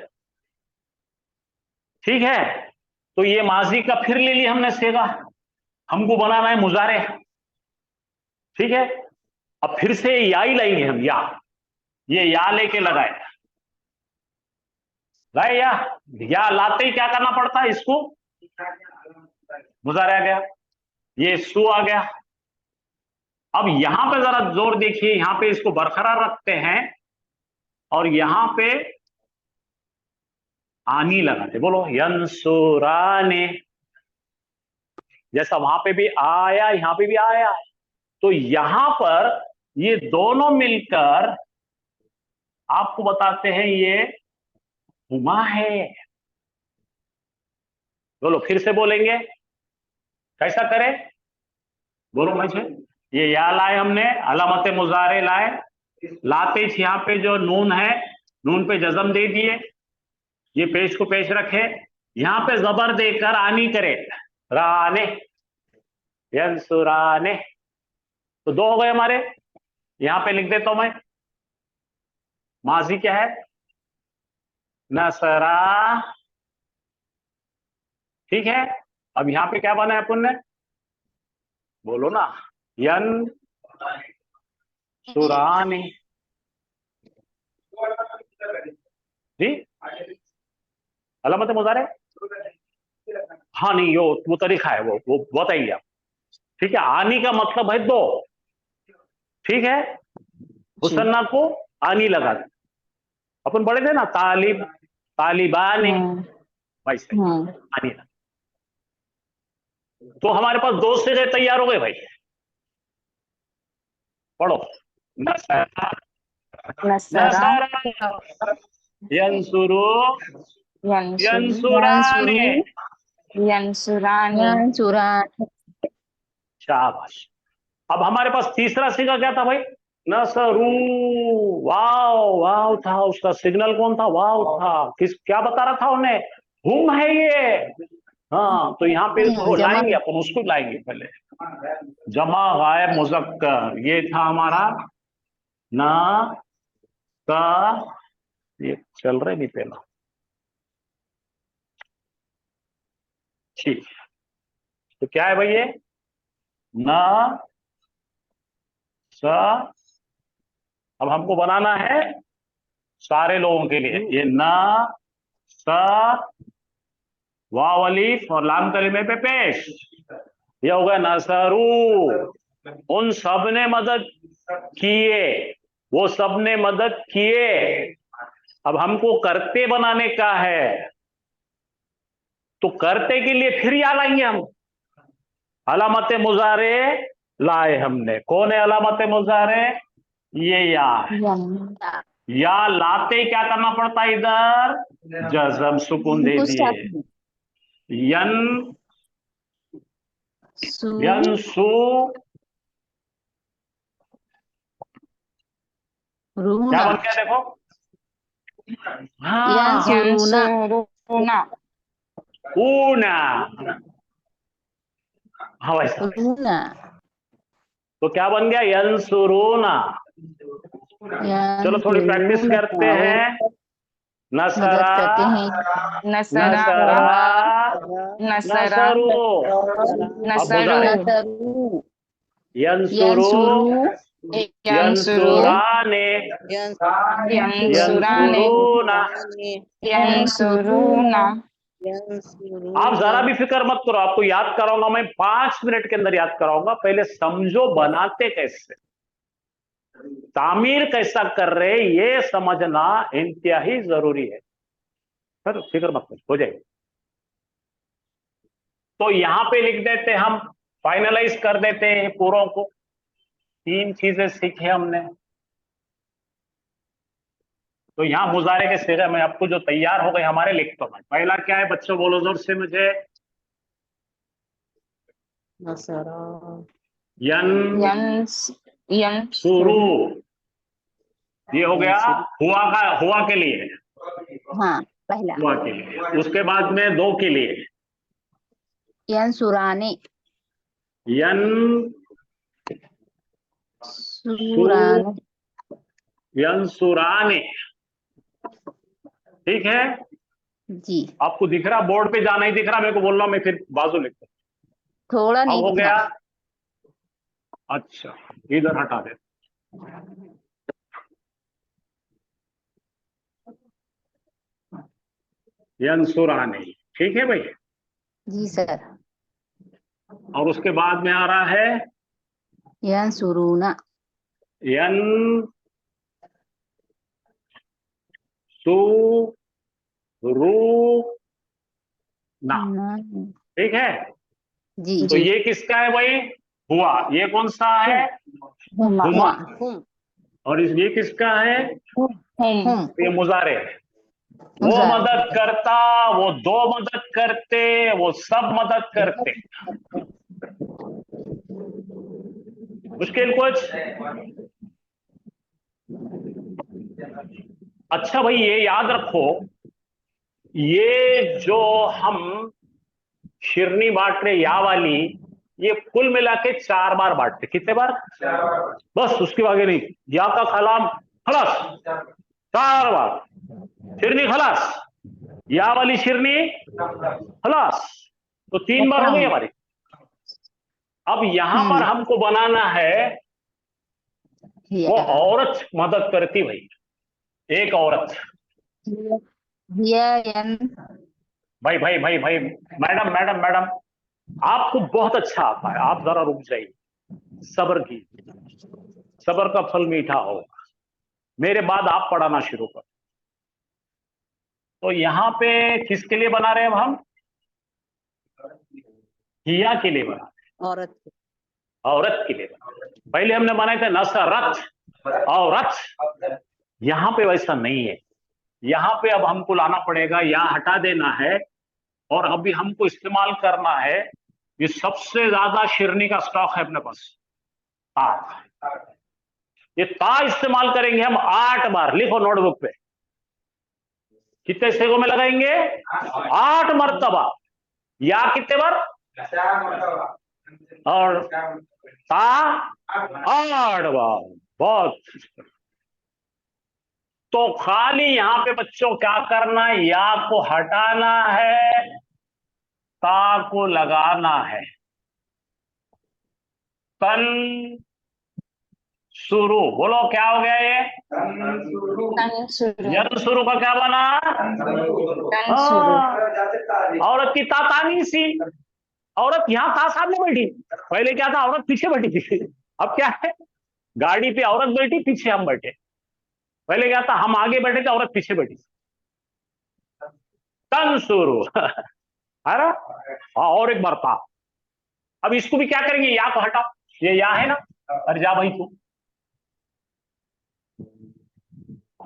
ठीक है, तो ये माजी का फिर ले लिया हमने सेगा, हमको बनाना है मुजारे। ठीक है, अब फिर से या ही लाएंगे हम, ये या लेके लगाए, लाए या लाते ही क्या करना पड़ता है इसको, मुजारे आ गया, ये सु आ गया। अब यहां पे जरा जोर देखिए, यहां पे इसको बरकरार रखते हैं और यहां पे आनी लगाते, बोलो यंसुराने। जैसा वहां पे भी आया, यहां पे भी आया, तो यहां पर ये दोनों मिलकर आपको बताते हैं ये हुमा है। बोलो, फिर से बोलेंगे, कैसा करें, बोलो मुझे। ये या लाए हमने, अलामत मुजारे लाए, लाते ही यहां पे जो नून है, नून पे जज्म दे दिए, ये पेश को पेश रखे, यहां पे जबर देकर आनी करे, राने यंसुराने। तो दो हो गए हमारे। यहां पे लिख देता हूं मैं, माजी क्या है? नसरा। ठीक है, अब यहां पे क्या बना है अपन ने, बोलो ना, यन सुरानी। जी, अलामत मुजारे। हाँ नहीं, वो तरीका है, वो बताइए आप। ठीक है, आनी का मतलब है दो। ठीक है, हुसन्ना को आनी लगा दे। अपन पढ़े थे ना, तालिब तालिबानी, वैसे आनी लगा। तो हमारे पास दो सिरे तैयार हो गए भाई। पढ़ो, नसरा नसरा। यंसुरु यंसुरानी। यंसुराने। यंसुरानी। शाबाश। अब हमारे पास तीसरा सिगा क्या था भाई? नसरू। वाव, वाव था उसका सिग्नल, कौन था? वाव था। किस, क्या बता रहा था उन्हें? हुम है ये। हाँ, तो यहाँ पे इसको लाएंगे अपन, उसको लाएंगे पहले। जमा गायब मुजक्कर, ये था हमारा ना का, ये चल रहे नहीं पहला। ठीक, तो क्या है भाई ये? ना सा। अब हमको बनाना है सारे लोगों के लिए, ये ना सा वाव अलीफ और लाम कलिमे पे पेश, ये हो गया नसरू। उन सब ने मदद किए, वो सब ने मदद किए। अब हमको करते बनाने का है, तो करते के लिए फिर या लाएंगे हम, अलामत मुजारे लाए हमने। कौन है अलामत मुजारे? ये या है। या लाते क्या करना पड़ता है इधर? जज़म सुकून दे दिए। यन यंसु क्या बन गया देखो? हाँ, यंसुरूना। ऊना। हाँ वैसा। रूना तो क्या बन गया? यंसुरूना। चलो थोड़ी प्रैक्टिस यंसुरूना करते हैं। मदद नसरा, करते हैं। नसरा नसरा, नसरा नसरू। अब नसरू मुजारे। नसरू यंसुरू, यंसुरू यंसुरू यंसुराने, यंसुराने यंसुरूना। यंसुरूना। आप जरा भी फिक्र मत करो, आपको याद कराऊंगा मैं, 5 मिनट के अंदर याद कराऊंगा। पहले समझो बनाते कैसे, तामीर कैसा कर रहे, ये समझना इंतहाई जरूरी है। सर फिक्र मत करो, हो जाएगा। तो यहां पे लिख देते हम, फाइनलाइज कर देते हैं पूरों को। 3 चीजें सीखे हमने। तो यहां मुजारे के सिरे में आपको जो तैयार हो गए हमारे, लिख तो मैं। पहला क्या है बच्चों, बोलो जोर से मुझे। यन यंस शुरू, यंसुरू। ये हो गया हुआ का, हुआ के लिए, हाँ पहला हुआ के लिए। उसके बाद में 2 के लिए, यंसुराने यन सु, सुराने। यंसुराने। ठीक है, जी आपको दिख रहा, बोर्ड पे जाना ही दिख रहा, मेरे को बोल रहा, मैं फिर बाजू लिखता थोड़ा हूं। अब नहीं हो दिख गया। रहा। अच्छा, इधर हटा दे। यंसुराने, ठीक है भाई। जी सर। और उसके बाद में आ रहा है यंसुरूना यन सु रू ना। ना। ठीक है, जी तो ये किसका है भाई? हुआ। ये कौन सा है? हुमा हुमा। और ये किसका है? हुम ये मुजारे है। वो मुजारे। मदद करता, वो 2 मदद करते, वो सब मदद करते। मुश्किल कुछ? अच्छा भाई, ये याद रखो, ये जो हम शिरनी बांट रहे, या वाली, ये कुल मिला के 4 बार बांटते। कितने बार? बस, उसके आगे नहीं। या का कलाम खलास, 4 बार। शिरनी खलास, या वाली शिरनी खलास, तो 3 बार हो गई हमारी। अब यहां पर हमको बनाना है, वो या औरत मदद करती भाई, एक औरत। यन भाई भाई भाई भाई, मैडम मैडम मैडम, आपको बहुत अच्छा आता है, आप जरा रुक जाइए, सब्र की, सब्र का फल मीठा होगा। मेरे बाद आप पढ़ाना शुरू कर। तो यहां पे किसके लिए बना रहे हैं अब हम? हिया के लिए बना रहे औरत हैं, औरत के लिए बना रहे हैं। पहले हमने बनाए थे नसरत, औरत। यहां पे वैसा नहीं है। यहां पे अब हमको लाना पड़ेगा, यहां हटा देना है, और अभी हमको इस्तेमाल करना है, ये सबसे ज्यादा शिरनी का स्टॉक है अपने पास, ता। ये ता इस्तेमाल करेंगे हम 8 बार। लिखो नोटबुक पे, कितने हिस्सों में लगाएंगे? 8 मर्तबा। या कितने बार? और ता 8 बार। बहुत। तो खाली यहां पे बच्चों क्या करना है? या को हटाना है, ता को लगाना है। तन शुरू, बोलो क्या हो गया ये? तंसुरू यन शुरू का क्या बना? तंसुरू औरत की तातानी सी। औरत यहां था सामने बैठी, पहले क्या था? औरत पीछे बैठी थी। अब क्या है? गाड़ी पे औरत बैठी, पीछे हम बैठे। पहले क्या था? हम आगे बैठे थे, औरत पीछे बैठी। तन शुरू। अरे हाँ, और एक बार था। अब इसको भी क्या करेंगे? या को हटाओ, ये या है ना। अरे जा भाई तू।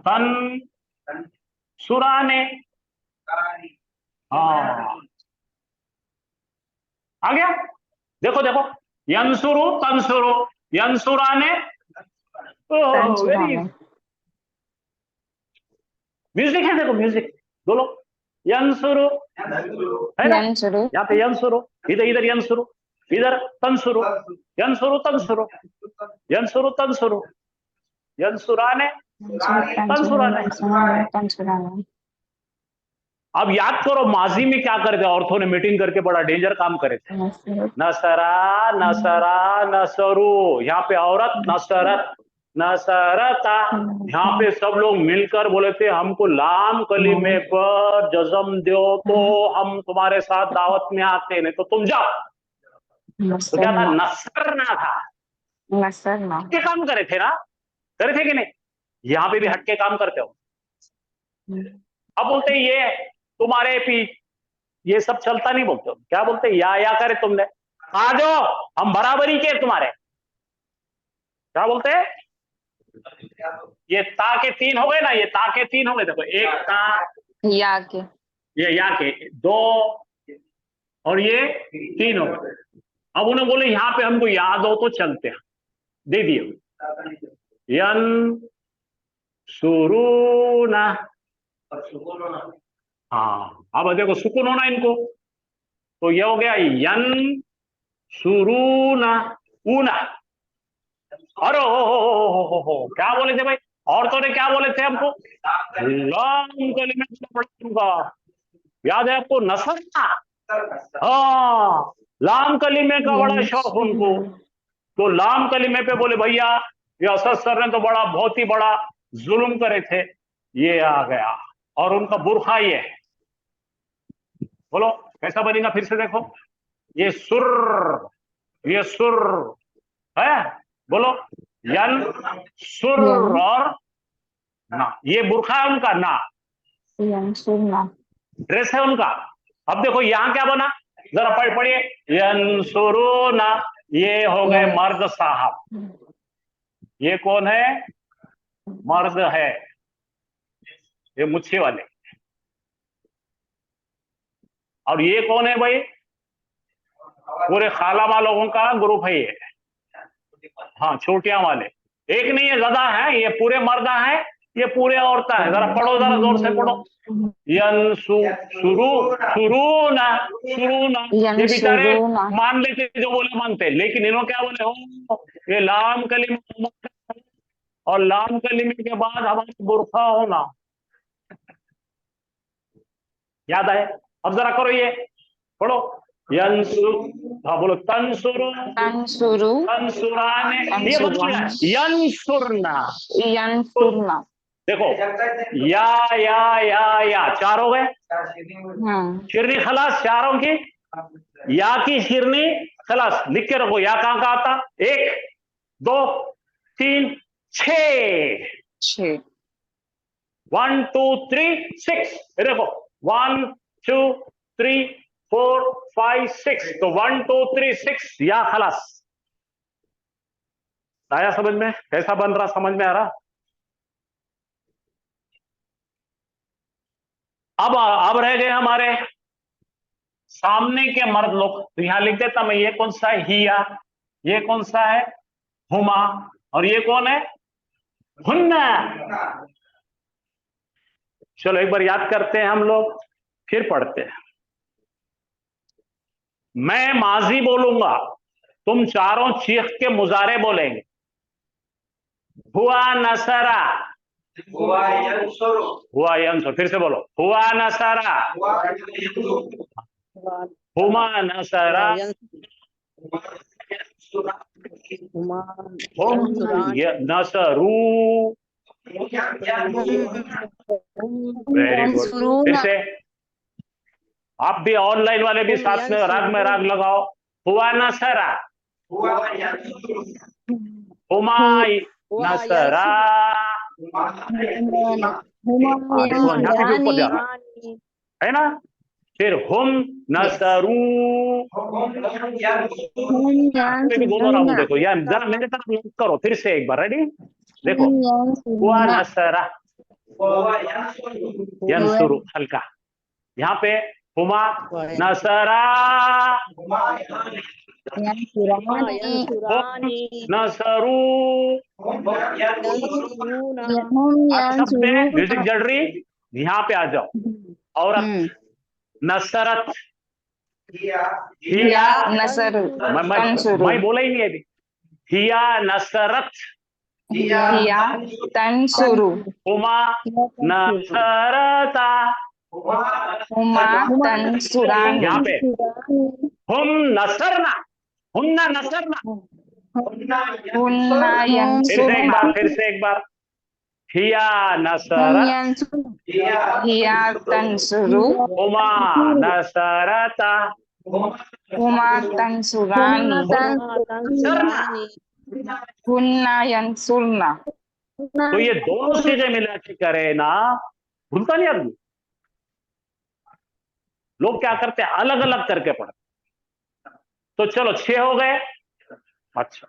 तन सुराने। हाँ, आ गया। देखो देखो, यंसुरु तंसुरु, यंसुराने। वेरी, तंसुराने म्यूजिक है, देखो म्यूजिक। बोलो यंसुरु, है ना? यंसुरू यहाँ पे यंसुरु, इधर इधर यंसुरु। इधर तंसुरु, यंसुरु तंसुरु, यंसुरु तंसुरु, यंसुराने तंसुराने। तंसुराने। अब याद करो माजी में क्या करते, औरतों ने मीटिंग करके बड़ा डेंजर काम करे थे। नसरा नसरा नसरू, यहाँ पे औरत नसरत नसरता, यहाँ पे सब लोग मिलकर बोले थे हमको लाम कलीमे पर जज़म दो तो हम तुम्हारे साथ दावत में आते, नहीं तो तुम जाओ। तो क्या था, नसरना था, नसरना। हटके काम करे थे ना, करे थे कि नहीं? यहाँ पे भी हटके काम करते हो। अब बोलते ये तुम्हारे भी ये सब चलता नहीं, बोलते हो क्या, बोलते या करे तुमने, आ जाओ हम बराबरी के तुम्हारे, क्या बोलते हैं? ये ता के 3 हो गए ना, ये ता के 3 हो गए, देखो एक ता, या के, ये या के 2 और ये 3 हो गए। अब उन्हें बोले यहाँ पे हमको याद हो तो चलते हैं, दे दिए यन सुरूना। हाँ अब देखो सुकून होना इनको, तो ये हो गया यन सुरूना ऊना। अरे हो क्या बोले थे भाई, औरतों ने क्या बोले थे हमको, लाम कलीमे का याद है आपको, नसरना। हाँ लाम कलीमे का बड़ा शौक उनको, तो लाम कलीमे पे बोले भैया ये असद सर ने तो बड़ा बहुत ही बड़ा जुल्म करे थे, ये आ गया। और उनका बुरखा ये है, बोलो कैसा बनेगा, फिर से देखो, ये सुर है, बोलो यन सुर और ना, ये बुरखा है उनका, ना यन सुरना, ड्रेस है उनका। अब देखो यहां क्या बना, जरा पढ़िए, यन सुरूना, ये हो गए मर्द साहब। ये कौन है, मर्द है, ये मुच्छे वाले। और ये कौन है भाई, पूरे खालामा लोगों का ग्रुप है ये, हाँ छोटियां वाले, एक नहीं है, ज्यादा है, ये पूरे मर्दा है, ये पूरे औरता है। जरा पढ़ो, जरा जोर से पढ़ो, यन सुरूना, ये बेचारे मान लेते जो बोले मानते, लेकिन इन्होंने क्या बोले, हो ये लाम कलीमा, और लाम कलीमे के बाद हमारा बुरखा होना, याद आए? अब जरा करो ये, पढ़ो, हाँ बोलो तंसुरु तंसुराने, ये बदल गया यंसुरना, यंसुरना। देखो या 4 हो गए, शिरनी खलास, 4 की या की शिरनी खलास, लिख के रखो, या कहां का आता, 1 2 3 6, 1 2 3 6, देखो 1 2 3 4 5 6, तो 1 2 3 6 या खलास। आया समझ में, कैसा बन रहा, समझ में आ रहा? अब रह गए हमारे सामने के मर्द लोग, तो यहां लिख देता मैं, ये कौन सा है, हिया, ये कौन सा है, हुमा, और ये कौन है, हुन्ना। चलो एक बार याद करते हैं हम लोग, फिर पढ़ते हैं। मैं माजी बोलूंगा, तुम चारों चीख के मुजारे बोलेंगे। हुआ नसरा, हुआ यंसुर, फिर से बोलो, हुआ नसरा, हुमा नसरा, हुम नसरू, वेरी गुड। फिर से आप भी ऑनलाइन वाले भी साथ में राग लगाओ, हुआ नसरा, हुमा नसरा, देखो यहाँ पे भी ऊपर जा रहा है ना, फिर हुम नसरू, बोलो ना, देखो यार जरा मेरे तरफ लुक करो, फिर से एक बार, रेडी, देखो, हुआ नसरा, यंसुरु हल्का, यहाँ पे हुमा नसरा, नसरू, म्यूजिक जल रही, यहाँ पे आ जाओ, औरत नसरत, हिया नसर तंसुरु मैं बोला ही नहीं अभी। हिया नसरत, हिया तंसुरु हुमा नसरता, हुमा तंसुरानि यहाँ पे हुम नसरना, हुन्ना नसरना, हुन्ना यंसुरना फिर से एक बार हिया नसरत, हिया तंसुरु हुमा नसरता, हुमा तंसुरानि नसरना। हुन्ना यंसुरना। तो ये दोनों चीजें मिला के करे ना, भूलता नहीं आदमी। लोग क्या करते हैं, अलग अलग करके पढ़ते। तो चलो 6 हो गए। अच्छा,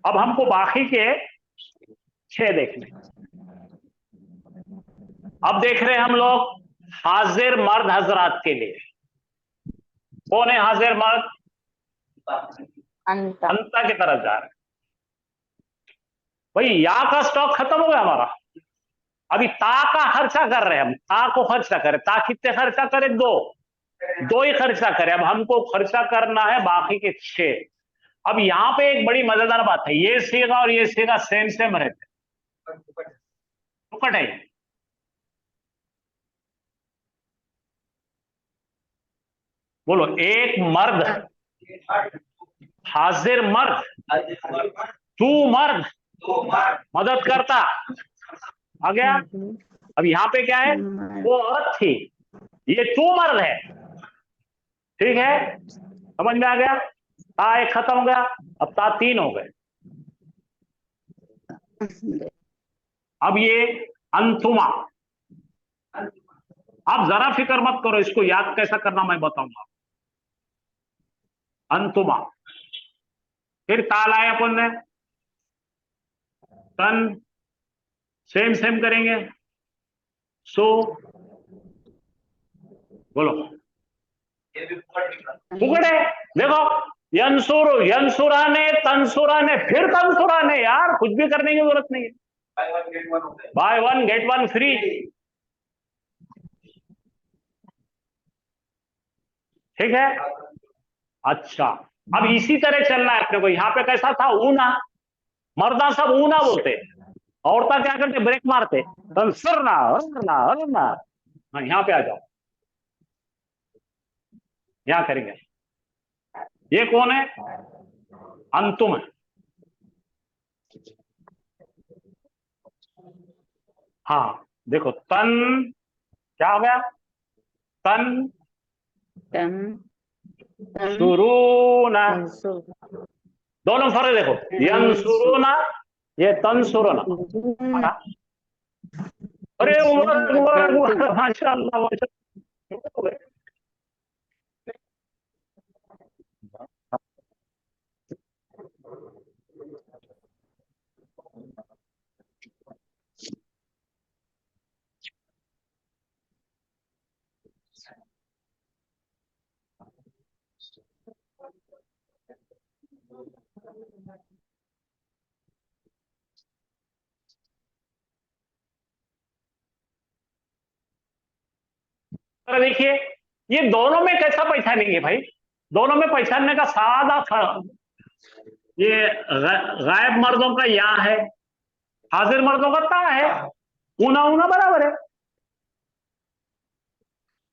अब हमको बाकी के 6 देखने। अब देख रहे हैं हम लोग हाजिर मर्द हजरात के लिए। कौन है हाजिर मर्द? अंत अंता की तरफ जा रहे हैं। भाई या का स्टॉक खत्म हो गया हमारा। अभी ता का खर्चा कर रहे हैं हम। ता को खर्चा करें, ता कितने खर्चा करें? 2 ही खर्चा करें। अब हमको खर्चा करना है बाकी के 6। अब यहां पे एक बड़ी मजेदार बात है, ये सीगा और ये सीगा सेम सेम रहते, फुकट है। बोलो, एक मर्द, हाजिर मर्द, तू मर्द, मदद करता। आ गया। अब यहां पे क्या है, वो औरत थी, ये तू मर्द है। ठीक है, समझ में आ गया? ता एक खत्म हो गया, अब ता 3 हो गए। अब ये अंतुमा। आप जरा फिक्र मत करो, इसको याद कैसा करना मैं बताऊंगा। अंतुमा, फिर ताल आया अपन ने, तन सेम सेम करेंगे। सो बोलो, टुकड़े देखो, यंसुर, यंसुराने, तंसुराने, फिर तंसुराने। यार कुछ भी करने की जरूरत नहीं है। Buy 1 get 1 free. ठीक है। अच्छा, अब इसी तरह चलना है अपने को। यहां पे कैसा था, ऊना। मर्दा सब ऊना बोलते, औरता क्या करते, ब्रेक मारते, तंसुरना, हरना, हरना। हाँ, यहां पे आ जाओ, यहां करेंगे। ये कौन है? अंतुम है। हाँ देखो, तन क्या हो गया, तन सुरूना। दोनों फर्क देखो, यंसुरूना, ये तंसुरूना। अरे मुबारक मुबारक मुबारक, माशाअल्लाह माशाअल्लाह। देखिए, ये दोनों में कैसा पहचानेंगे भाई? दोनों में पहचानने का सादा था, ये गायब मर्दों का या है, हाजिर मर्दों का ता है। ऊना ऊना बराबर है।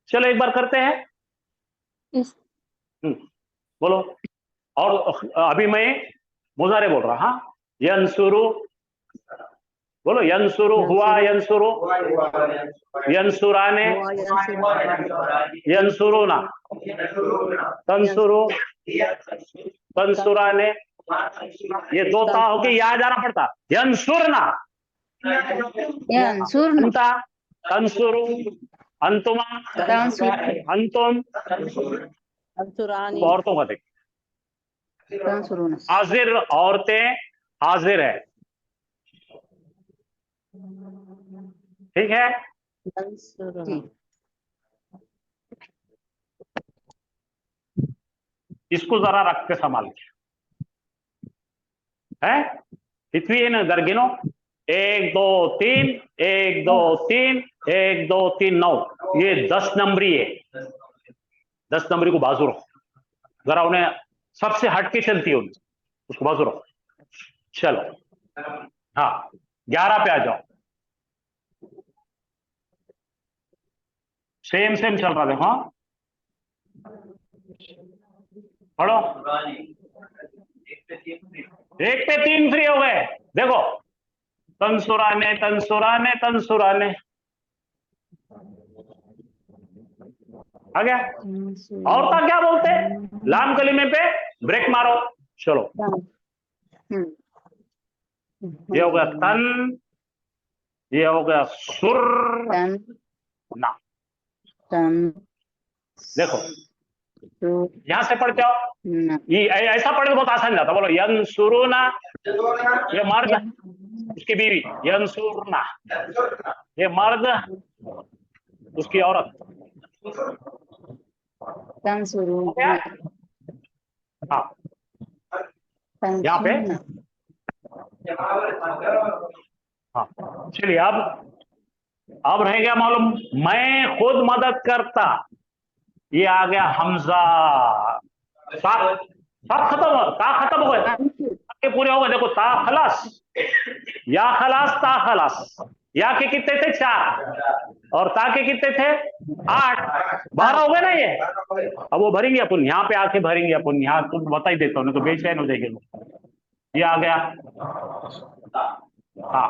चलो एक बार करते हैं। बोलो। और अभी मैं मुजारे बोल रहा। हाँ, यंसुरु, बोलो, यंसुरु हुआ, यंसुरु, यंसुराने, यंसुरुना, तंसुरु, तंसुराने। ये 2 ता होके या जाना पड़ता, यंसुरना, अंता, तंसुरु, अंतुमा, अंतुम। औरतों का देख, हाजिर, औरतें हाजिर है। ठीक है। इसको जरा रख के संभाल के है। कितनी है ना, दर गिनो, 1 2 3, 1 2 3, 1 2 3, 9। ये 10 नंबरी है। 10 नंबरी को बाजू रखो। जरा उन्हें सबसे हटके चलती है उन्हें, उसको बाजू रखो। चलो हाँ 11 पे आ जाओ। सेम सेम चल रहा देखो। हाँ पढ़ो। 1 पे 3 फ्री हो गए। देखो तंसुराने तंसुराने तंसुराने आ गया। औरता क्या बोलते हैं? लाम कलीमे पे ब्रेक मारो। चलो ये हो गया तन, ये हो गया सुर तन ना। तन देखो सु यहां से पढ़ते हो, ना। ये ऐसा पढ़े तो बहुत आसान जाता। बोलो यंसुरुना, ये मर्द, उसकी बीवी यंसुरना, ये मर्द, उसकी औरत। तंसुरूना हाँ यहाँ पे तंसुरूना। हाँ चलिए अब रह गया मालूम, मैं खुद मदद करता। ये आ गया हमजा। सात सात खत्म हो, ता खत्म हो गए, के पूरे हो गए। देखो ता खलास, या खलास ता खलास। या के कितने थे? 4 और ता के कितने थे? 8। 12 हो गए ना ये। अब वो भरेंगे अपन, यहाँ पे आके भरेंगे अपन। यहाँ तुम बता ही देता हूँ, नहीं तो बेचैन हो जाएंगे लोग। ये आ गया हाँ,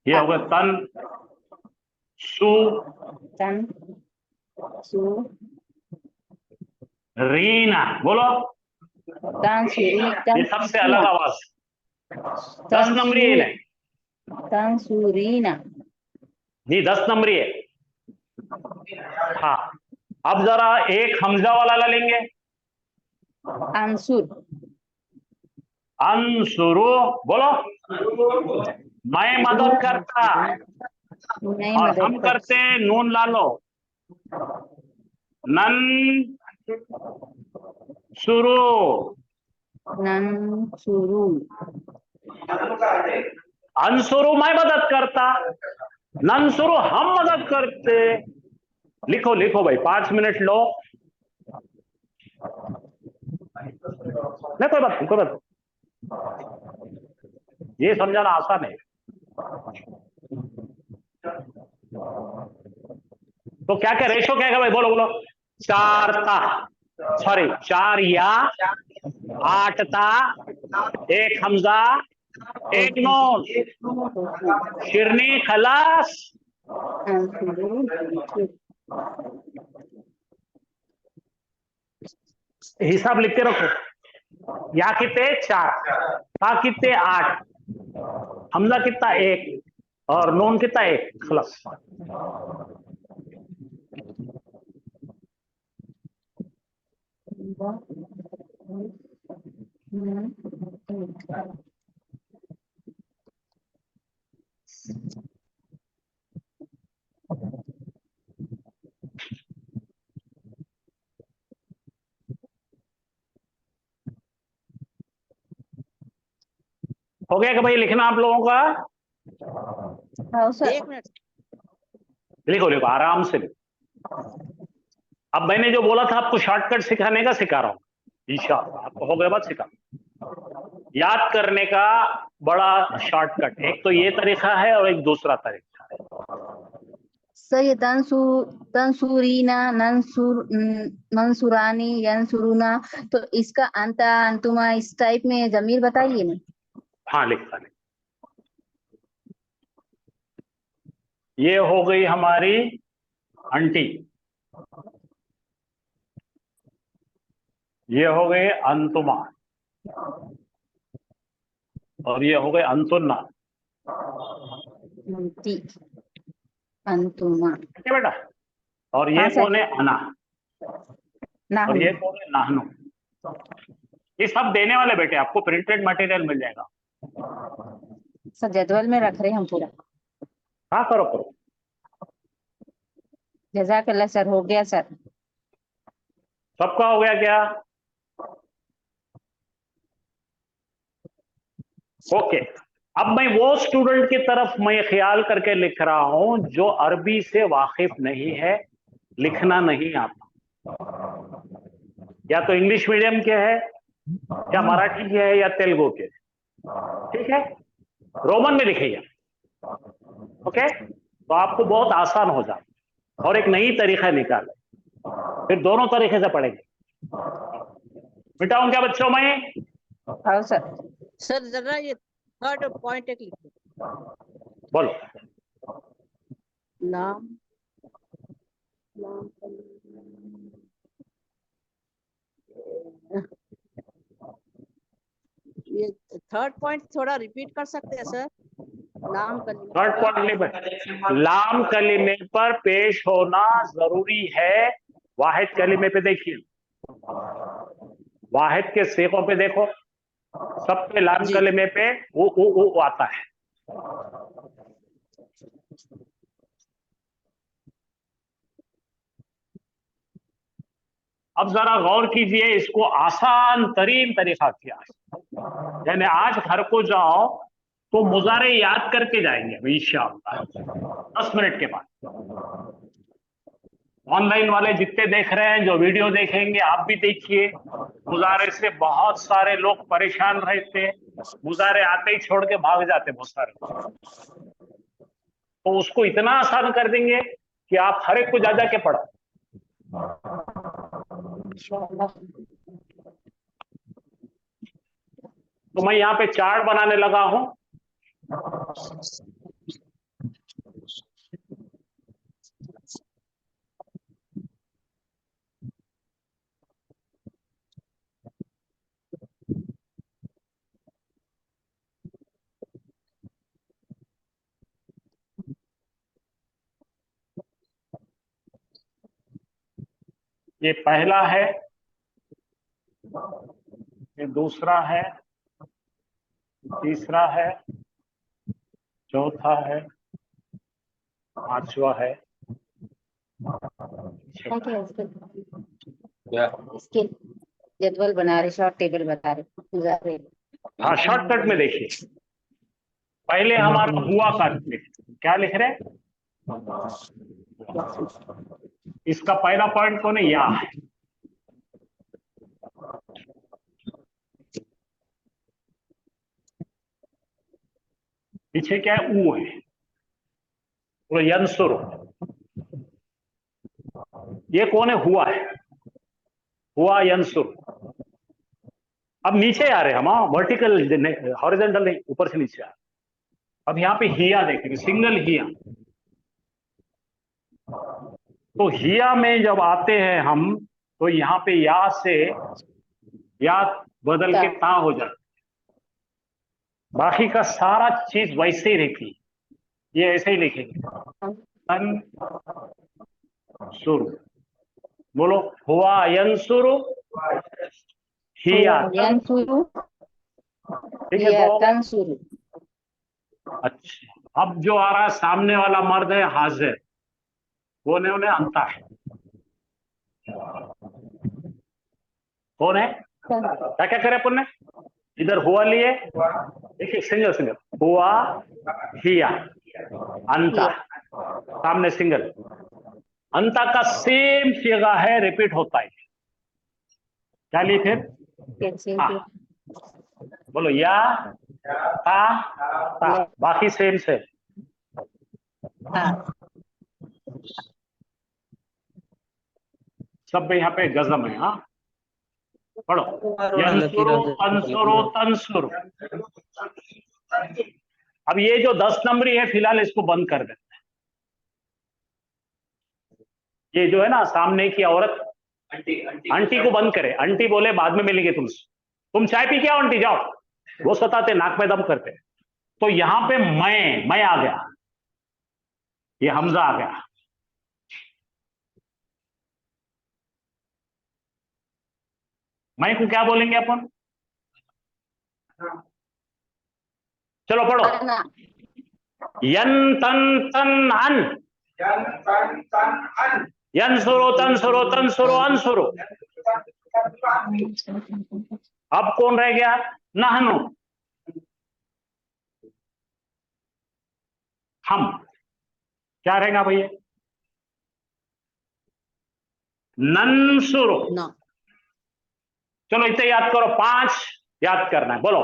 ये हो गया तन सु तन सु रीना। बोलो ये सबसे अलग आवाज, 10 नंबरी है नहीं तंसुरीना। जी, 10 नंबरी है। हाँ अब जरा एक हमजा वाला लेंगे। अंसुर अंसुरु। बोलो मैं मदद करता, नहीं और मदद हम कर करते नून ला लो। नन शुरू, नंसुरु अंसुरु मैं मदद करता, नंसुरु हम मदद करते। लिखो लिखो भाई, 5 मिनट लो। नहीं कोई बात नहीं, कोई बात नहीं। ये समझाना आसान है। तो क्या क्या रेशो क्या है भाई? बोलो बोलो। 4 ता, सॉरी 4 या, 8 ता, 1 हमजा, 1 नून, शिरनी खलास। हिसाब लिख के रखो। या कितने? 4, ता कितने? 8, हमजा कितना? 1 और नून कितना? 1 खलास। हो गया कि भाई लिखना आप लोगों का? लिखो लिखो आराम से लिखो। अब मैंने जो बोला था आपको शॉर्टकट सिखाने का सिखा रहा हूं इंशाअल्लाह। आपको हो गया बात सिखा। याद करने का बड़ा शॉर्टकट, एक तो ये तरीका है और एक दूसरा तरीका है। सर ये तंसुरीना मंसूरानी यंसुरुना, तो इसका अंता अंतुमा इस टाइप में जमीर बताइए ना। हाँ लिखता नहीं। ये हो गई हमारी आंटी, ये हो गए अंतुमा, और ये हो गए अंतुन्ना। अंतुमा ठीक है बेटा। और ये हाँ, सर। कौन है? अना। ना और ये कौन है? नाहनु। ये सब देने वाले बेटे, आपको प्रिंटेड मटेरियल मिल जाएगा। सर जदवल में रख रहे हम पूरा। हाँ करो करो। जजाकल्ला सर, हो गया सर। सबका हो गया क्या? ओके। अब मैं वो स्टूडेंट की तरफ मैं ख्याल करके लिख रहा हूं जो अरबी से वाकिफ नहीं है, लिखना नहीं आता। या तो इंग्लिश मीडियम के है, या मराठी के है, या तेलुगु के, ठीक है, रोमन में लिखिए, ओके, तो आपको बहुत आसान हो जाए और एक नई तरीका निकाले, फिर दोनों तरीके से पढ़ेंगे। मिटाऊं क्या बच्चों में? हाँ सर। सर जरा ये थर्ड पॉइंट एक लिखो। बोलो। नाम ये थर्ड पॉइंट थोड़ा रिपीट कर सकते हैं सर? नाम थर्ड पॉइंट में लाम कलिमे पर पेश होना जरूरी है। वाहिद कलिमे पे देखिए, वाहिद के सीखों पे देखो, सब पे लाम जी। कलिमे पे वो आता है। अब जरा गौर कीजिए, इसको आसान तरीन तरीका किया है। यानी आज घर को जाओ तो मुजारे याद करके जाएंगे इंशाअल्लाह 10 मिनट के बाद। ऑनलाइन वाले जितने देख रहे हैं, जो वीडियो देखेंगे आप भी देखिए। मुजारे से बहुत सारे लोग परेशान रहते, मुजारे आते ही छोड़ के भाग जाते बहुत सारे, तो उसको इतना आसान कर देंगे कि आप हर एक को जा के पढ़ो। तो मैं यहाँ पे चार्ट बनाने लगा हूं। ये पहला है, ये दूसरा है, तीसरा है, चौथा है, पांचवा है, इसके जदवल बना रहे, शॉर्ट टेबल बता रहे। हाँ शॉर्टकट में देखिए। पहले हमारा हुआ का क्या लिख रहे हैं? इसका पहला पॉइंट कौन है? या है। पीछे क्या है? ऊ है, तो यंसुर। ये कौन है? हुआ है, हुआ यंसुर। अब नीचे आ रहे हम, हाँ वर्टिकल हॉरिजॉन्टल नहीं, ऊपर से नीचे आ रहे। अब यहाँ पे हिया देखेंगे, सिंगल हिया। तो हिया में जब आते हैं हम, तो यहाँ पे या से या बदल के ता हो जाता है। बाकी का सारा चीज वैसे ही रहती, ये ऐसे ही लिखेंगे, तन सुर। बोलो, हुआ यंसुरु, हिया यंसुरु, ठीक है। हिया तो तंसुरु। अच्छा, अब जो आ रहा है सामने वाला मर्द है हाजिर, वो ने उन्हें अंता है। कौन है? क्या क्या करे अपन ने? इधर हुआ लिए, देखिए सिंगल सिंगल, हुआ हिया अंता, सामने सिंगल। अंता का सेम सिगा है, रिपीट होता है। क्या लिए फिर? हाँ, बोलो या ता, बाकी सेम से। सब में यहाँ पे गजम है। हाँ पढ़ो, यंसुरो तंसुरो तंसुरो। अब ये जो 10 नंबरी है, फिलहाल इसको बंद कर देते हैं। ये जो है ना सामने की औरत, आंटी को बंद करे। आंटी बोले बाद में मिलेंगे तुमसे, तुम चाय पी के आओ आंटी, जाओ। वो सताते, नाक में दम करते। तो यहां पे मैं आ गया, ये हमजा आ गया। मैं को क्या बोलेंगे अपन? चलो पढ़ो, यन तन तन अन, यन सुरो तन सुरो तन सुरो अन सुरो। अब कौन रह गया? नहनु, हम। क्या रहेगा भैया? नंसुरो, चलो इतने याद करो, 5 याद करना है। बोलो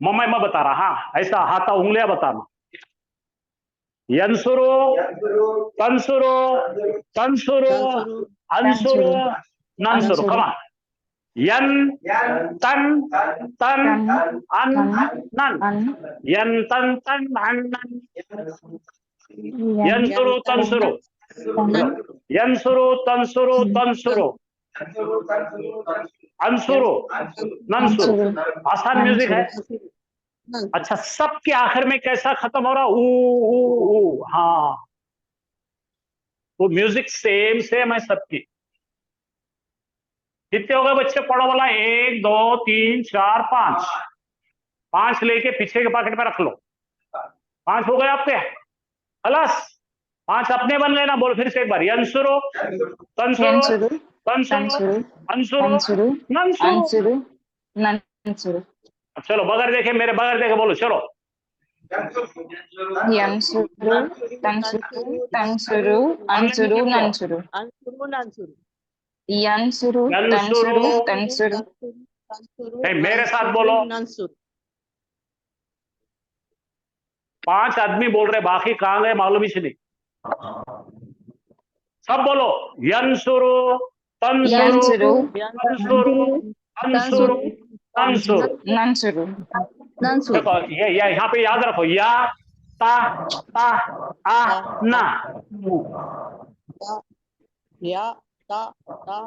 मम्मा मैं बता रहा, हाँ ऐसा हाथा उंगलियां बताना। यंसुरो, तंसुरो, तंसुरो, अंसुरो, नंसुरो। कमा यन तन तन अन नन, यन तन तन अन नन, यंसुरो तंसुरो, यंसुरो तंसुरो तंसुरो, अंसुरो नंसुरो। आसान म्यूजिक है। अच्छा, सबके आखिर में कैसा खत्म हो रहा? ऊ। हाँ, वो म्यूजिक सेम सेम है सबकी। कितने हो गए बच्चे? पढ़ो वाला 1 2 3 4 5। 5 लेके पीछे के पॉकेट में रख लो। 5 हो गए आपके? खलास। 5 अपने बन गए ना। बोल फिर से एक बार। यंसुरो तंसुरो यंसुरु, तंसुरो तंसुरु, अंसुरो अंसुरु, नंसुरो। अंसुरु, नंसुरु, अब चलो बगैर देखे, मेरे बगैर देखे बोलो। चलो यंसुरु, तंसुरु, तंसुरु, अंसुरु, नंसुरु, यंसुरु, यंसुरो। तंसुरु, तंसुरु, नहीं, मेरे साथ बोलो। 5 आदमी बोल रहे, बाकी कहां गए मालूम ही नहीं। सब बोलो। यंसुरो तंसुरो यंसुरु, तंसुरो अंसुरो तंसुरो। नंसुरु, देखो ये यहाँ पे याद रखो। या ता ता आ ना। या ता ता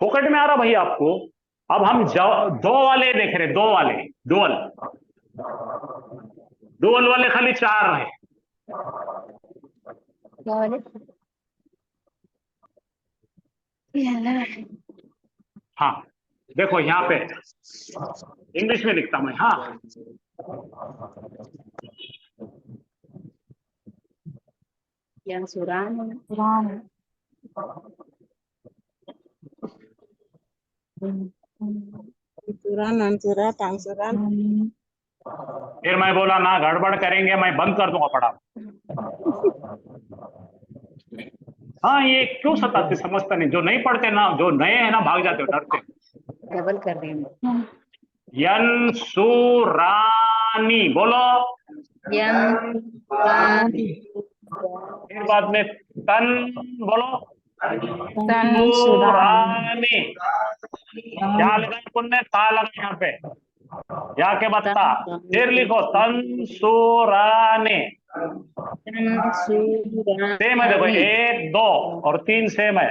फोकट में आ रहा भैया आपको? अब हम दो वाले देख रहे, दो वाले, डुअल। डुअल वाले खाली 4 है। हाँ देखो यहाँ पे इंग्लिश में लिखता मैं। हाँ फिर मैं बोला ना गड़बड़ करेंगे, मैं बंद कर दूंगा पढ़ा। हाँ ये क्यों सताते, समझता नहीं। जो नहीं पढ़ते ना, जो नए हैं ना, भाग जाते हो, डरते। डबल कर रहे हैं। यंसुरानी बोलो। फिर बाद में तन बोलो। तंसुरानी। क्या लगा पुण्य? ता लगा यहाँ पे, यहाँ के बत्ता। फिर लिखो तंसुरानी। सेम है, देखो 1 2 और 3 सेम है।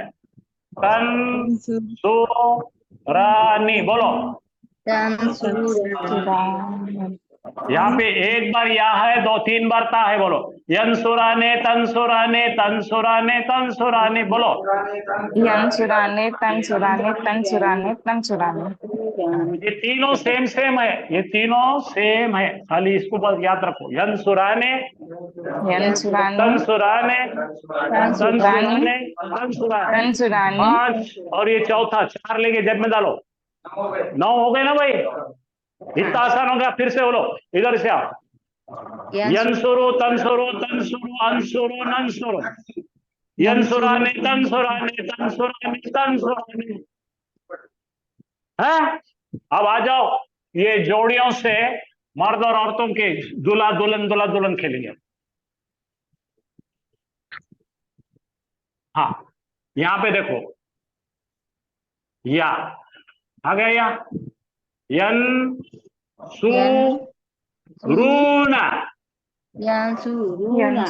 तंसुरानी बोलो। यहाँ पे 1 बार या है, 2 3 बार ता है। बोलो यंसुराने तंसुराने तंसुराने तंसुराने। बोलो यंसुराने, तंसुराने, तंसुराने, तंसुराने। ये तीनों सेम सेम है, ये तीनों सेम है। खाली इसको बस याद रखो। यंसुराने, यंसुराने, तंसुराने, तंसुराने, तंसुराने। तंसुराने, 5 और ये चौथा 4 लेके जब में डालो। 9 हो गए ना भाई? इतना आसान हो गया। फिर से बोलो, इधर से आओ। यंसुरो तंसुरो तंसुरो अंसुरो नंसुरो, यंसुराने तंसुराने तंसुराने तंसुराने। हैं? अब आ जाओ, ये जोड़ियों से मर्द और औरतों के दूल्हा दुल्हन खेलेंगे। हाँ यहां पे देखो, या आ गया या। यन सु रूना, यंसुरुना,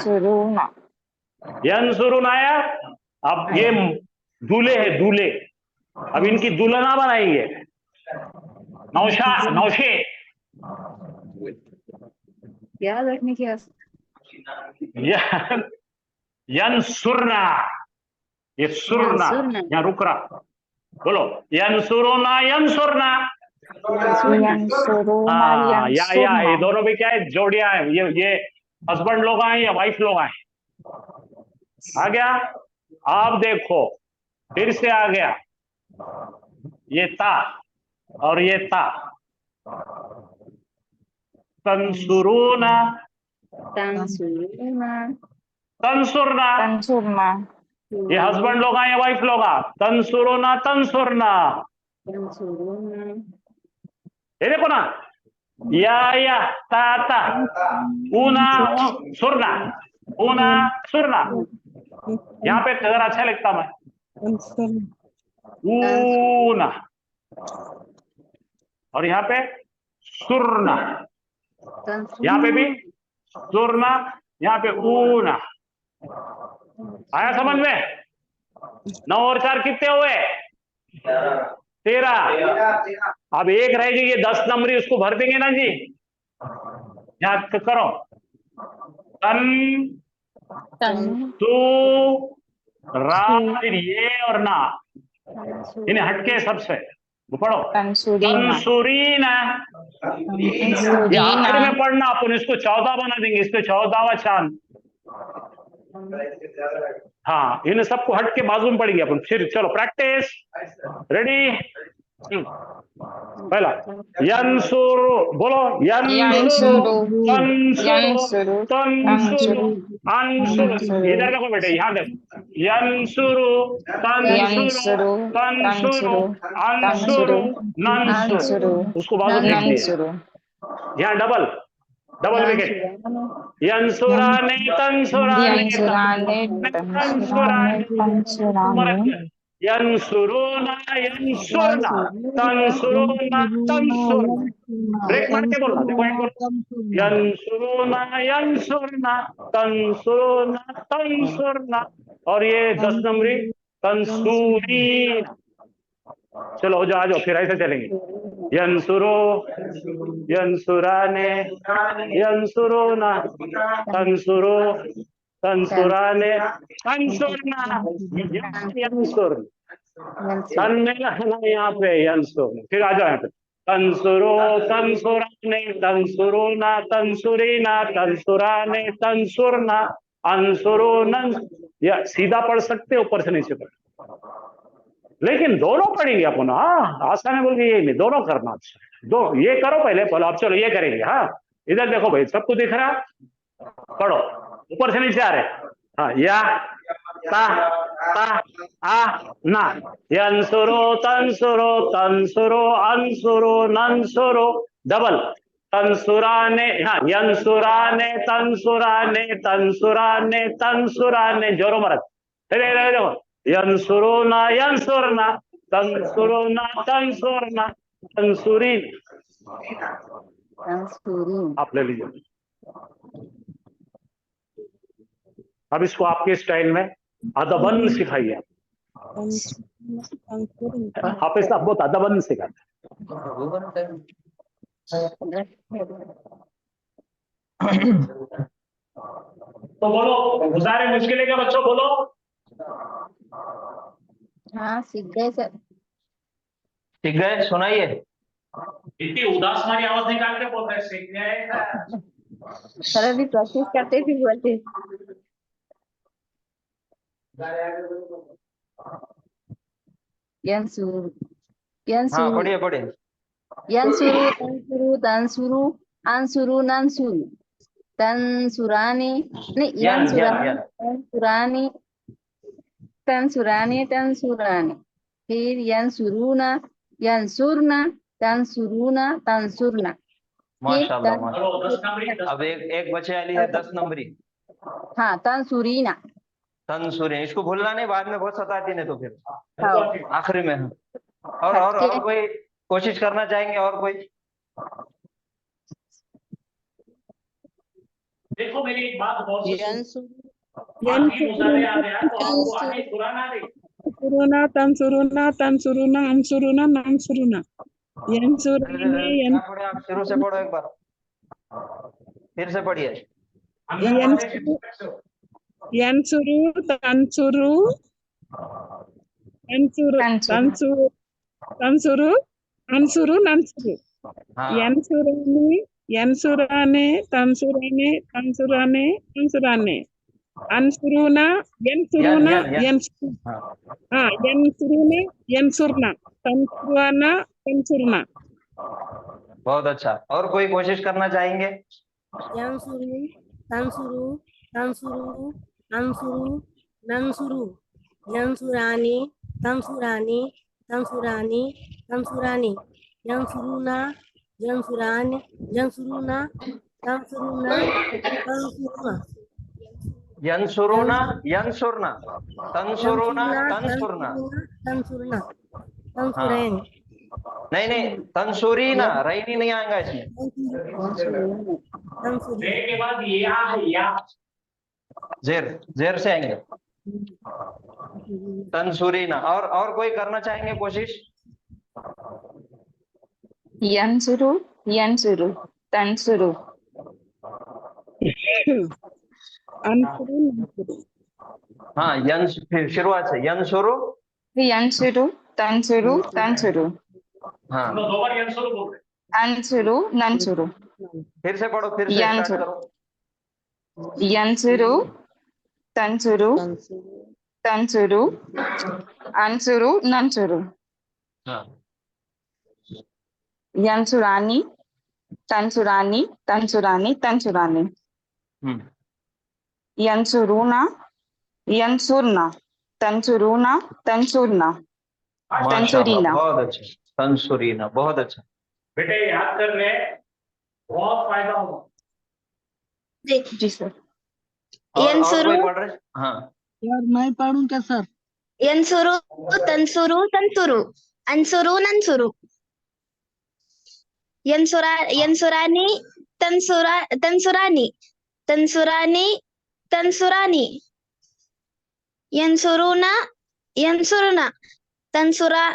यंसुरून आया। अब ये दूल्हे है, दूल्हे। अब इनकी दुल्हना बनाएंगे। नौशा नौशे। याद रखने की यंसुरना। ये सुरना यहाँ रुक रहा। बोलो यंसुरोना यंसुरना। यंसुरुना, हाँ या ये यंसुरना। दोनों भी क्या है? जोड़ियां हैं। ये हस्बैंड लोग आए या वाइफ लोग आए? आ गया। आप देखो फिर से आ गया। ये ता और ये ता। तंसुरूना, तंसुरना, तंसुरना, ये हस्बैंड लोग या वाइफ लोग तंसुरुना तंसुरना, ये देखो ना, या ता ऊना सुरना, ऊना सुरना। यहाँ पे जरा अच्छा लिखता मैं, ऊना, और यहाँ पे सुरना, यहाँ पे भी सुरना, यहाँ पे ऊना। आया समझ में? 9 और 4 कितने हुए? 13। अब एक रहेगी, ये 10 नंबरी उसको भर देंगे ना जी। यहाँ करो, तन तू रा, फिर ये और ना, इन्हें हटके सबसे वो पढ़ो। तंसुरीना, ये आखिर में पढ़ना, अपन इसको 14 बना देंगे, इसको 14वां चांद। हाँ, इन सबको हट के बाजू में पड़ेगी अपन। फिर चलो प्रैक्टिस, रेडी। पहला यंसुरु, बोलो यंसुरु, तंसुरु, तंसुरु, अंसुरु। इधर देखो बेटे, यहाँ देखो, यंसुरु, तंसुरु, तंसुरु, अंसुरु, नंसुरु। उसको बाजू में लिख दिए। यहाँ डबल डबल विकेट, यंसुराने तंसुराने तंसुराने, यंसुरुना यंसुरना, तंसुरुना तंसुरना। ब्रेक मार के बोलना, देखो एक बोलो, यंसुरुना यंसुरना, तंसुरुना तंसुरना। और ये 10 नंबरी तंसूरी। चलो हो जाओ, आ जाओ, फिर ऐसे चलेंगे। यंसुरो, यंसुराने, यंसुरोना, तंसुरो, तंसुराने, तंसुरना, यंसुर, तन्ने यहाँ पे यंसुर। फिर आ जाओ यहाँ पे, तंसुरो, तंसुराने, तंसुरोना, तंसुरीना, तंसुराने, तंसुरना, अंसुरो नंस। या सीधा पढ़ सकते, ऊपर से नीचे पढ़, लेकिन दोनों पढ़ेंगे अपन। हाँ, आसान है बोल के ये नहीं, दोनों करना। अच्छा, दो ये करो पहले, बोलो अब चलो ये करेंगे। हाँ, इधर देखो भाई, सबको दिख रहा, पढ़ो, ऊपर से नीचे आ रहे। हाँ, या ता आ ना, यंसुरो तंसुरो, तंसुरो अंसुरो नंसुरो। डबल, तंसुराने, हाँ, यंसुराने तंसुराने, तंसुराने तंसुराने, जोरो मरद। देखो, यंसुरोना यंसुरना, तंसुरोना तंसुरना, तंसुरीन। आप ले लीजिए। अब इसको आपके स्टाइल में अदबन सिखाइए। आप इसका बहुत अदबन सिखाते। तो बोलो, गुजारे मुश्किलें क्या बच्चों, बोलो। हाँ, सीख गए सर। ठीक है, सुनाइए। इतनी उदास हमारी आवाज निकाल के बोल रहे, सीख गए सर अभी प्रैक्टिस करते फिर बोलते। यंसुरु, हाँ, यंसुरु, पढ़िए पढ़िए। यंसुरु, तंसुरु, तंसुरु, अंसुरु, नंसुरु, तंसुरानी, नहीं, यंसुरानी, तंसुरानी, तंसुरानी, तंसुरानी। फिर यंसुरुना, यंसुरना, तंसुरुना, तंसुरना। माशाल्लाह माशाल्लाह। अब एक बचे वाली है 10 नंबरी। हाँ, तंसुरीना। तंसुरी, इसको भूलना नहीं, बाद में बहुत सताती नहीं तो फिर हाँ, आखिरी में। और कोई कोशिश करना चाहेंगे? और कोई? देखो मेरी एक बात बहुत सुरुना तंसुरुना तंसुरुना अंसुरुना नंसुरुना यंसुराने क्या पढ़े आप? शुरू से पढ़ो एक बार, फिर से पढ़िए। यंसुरु तंसुरु तंसुरु तंसुरु तंसुरु अंसुरु नंसुरु यंसुराने यंसुराने तंसुराने तंसुराने तंसुराने अंसुरुना यंसुरुना यंसुरुना हाँ यंसुरुना यंसुरना तंसुराना तंसुरना। बहुत अच्छा। और कोई कोशिश करना चाहेंगे? यंसुरु तंसुरु तंसुरु अंसुरु नंसुरु यंसुरानी तंसुरानी तंसुरानी तंसुरानी यंसुरुना यंसुरान यंसुरुना तंसुरुना तंसुरुना यंसुरुना यंसुरना तंसुरुना तंसुरना। तंसुरुना हाँ तंसुरैन नहीं नहीं, तंसुरीना रईनी नहीं आएगा इसमें। तंसुरी रे के बाद या है या। जेर जेर से आएंगे तंसुरीना। और कोई करना चाहेंगे कोशिश? यंसुरु यंसुरु तंसुरु अंसुरु नंसुरु हाँ यंस, फिर शुरुआत से यंसुरु। यंसुरु तंसुरु तंसुरु हाँ हम लोग 2 बार यंसुरु बोल रहे हैं। अंसुरु नंसुरु फिर से पढ़ो, फिर से स्टार्ट यंसुरु करो। यंसुरु तंसुरु तंसुरु तंसुरु अंसुरु नंसुरु हाँ यंसुरानी तंसुरानी तंसुरानी तंसुरानी यंसुरुना यंसुरना तंसुरुना तंसुरना माशाल्लाह, तंसुरीना। बहुत अच्छा। तंसुरीना बहुत अच्छा। बेटे याद करने बहुत फायदा होगा। जी सर। और यंसुरु कोई पढ़ रहे? हाँ यार मैं पढ़ूं क्या सर? यंसुरु तंसुरु तंसुरु अंसुरु नंसुरु यंसुरानी तंसुरानी तंसुरानी तंसुरानी यंसुरुना यंसुरना तंसुराना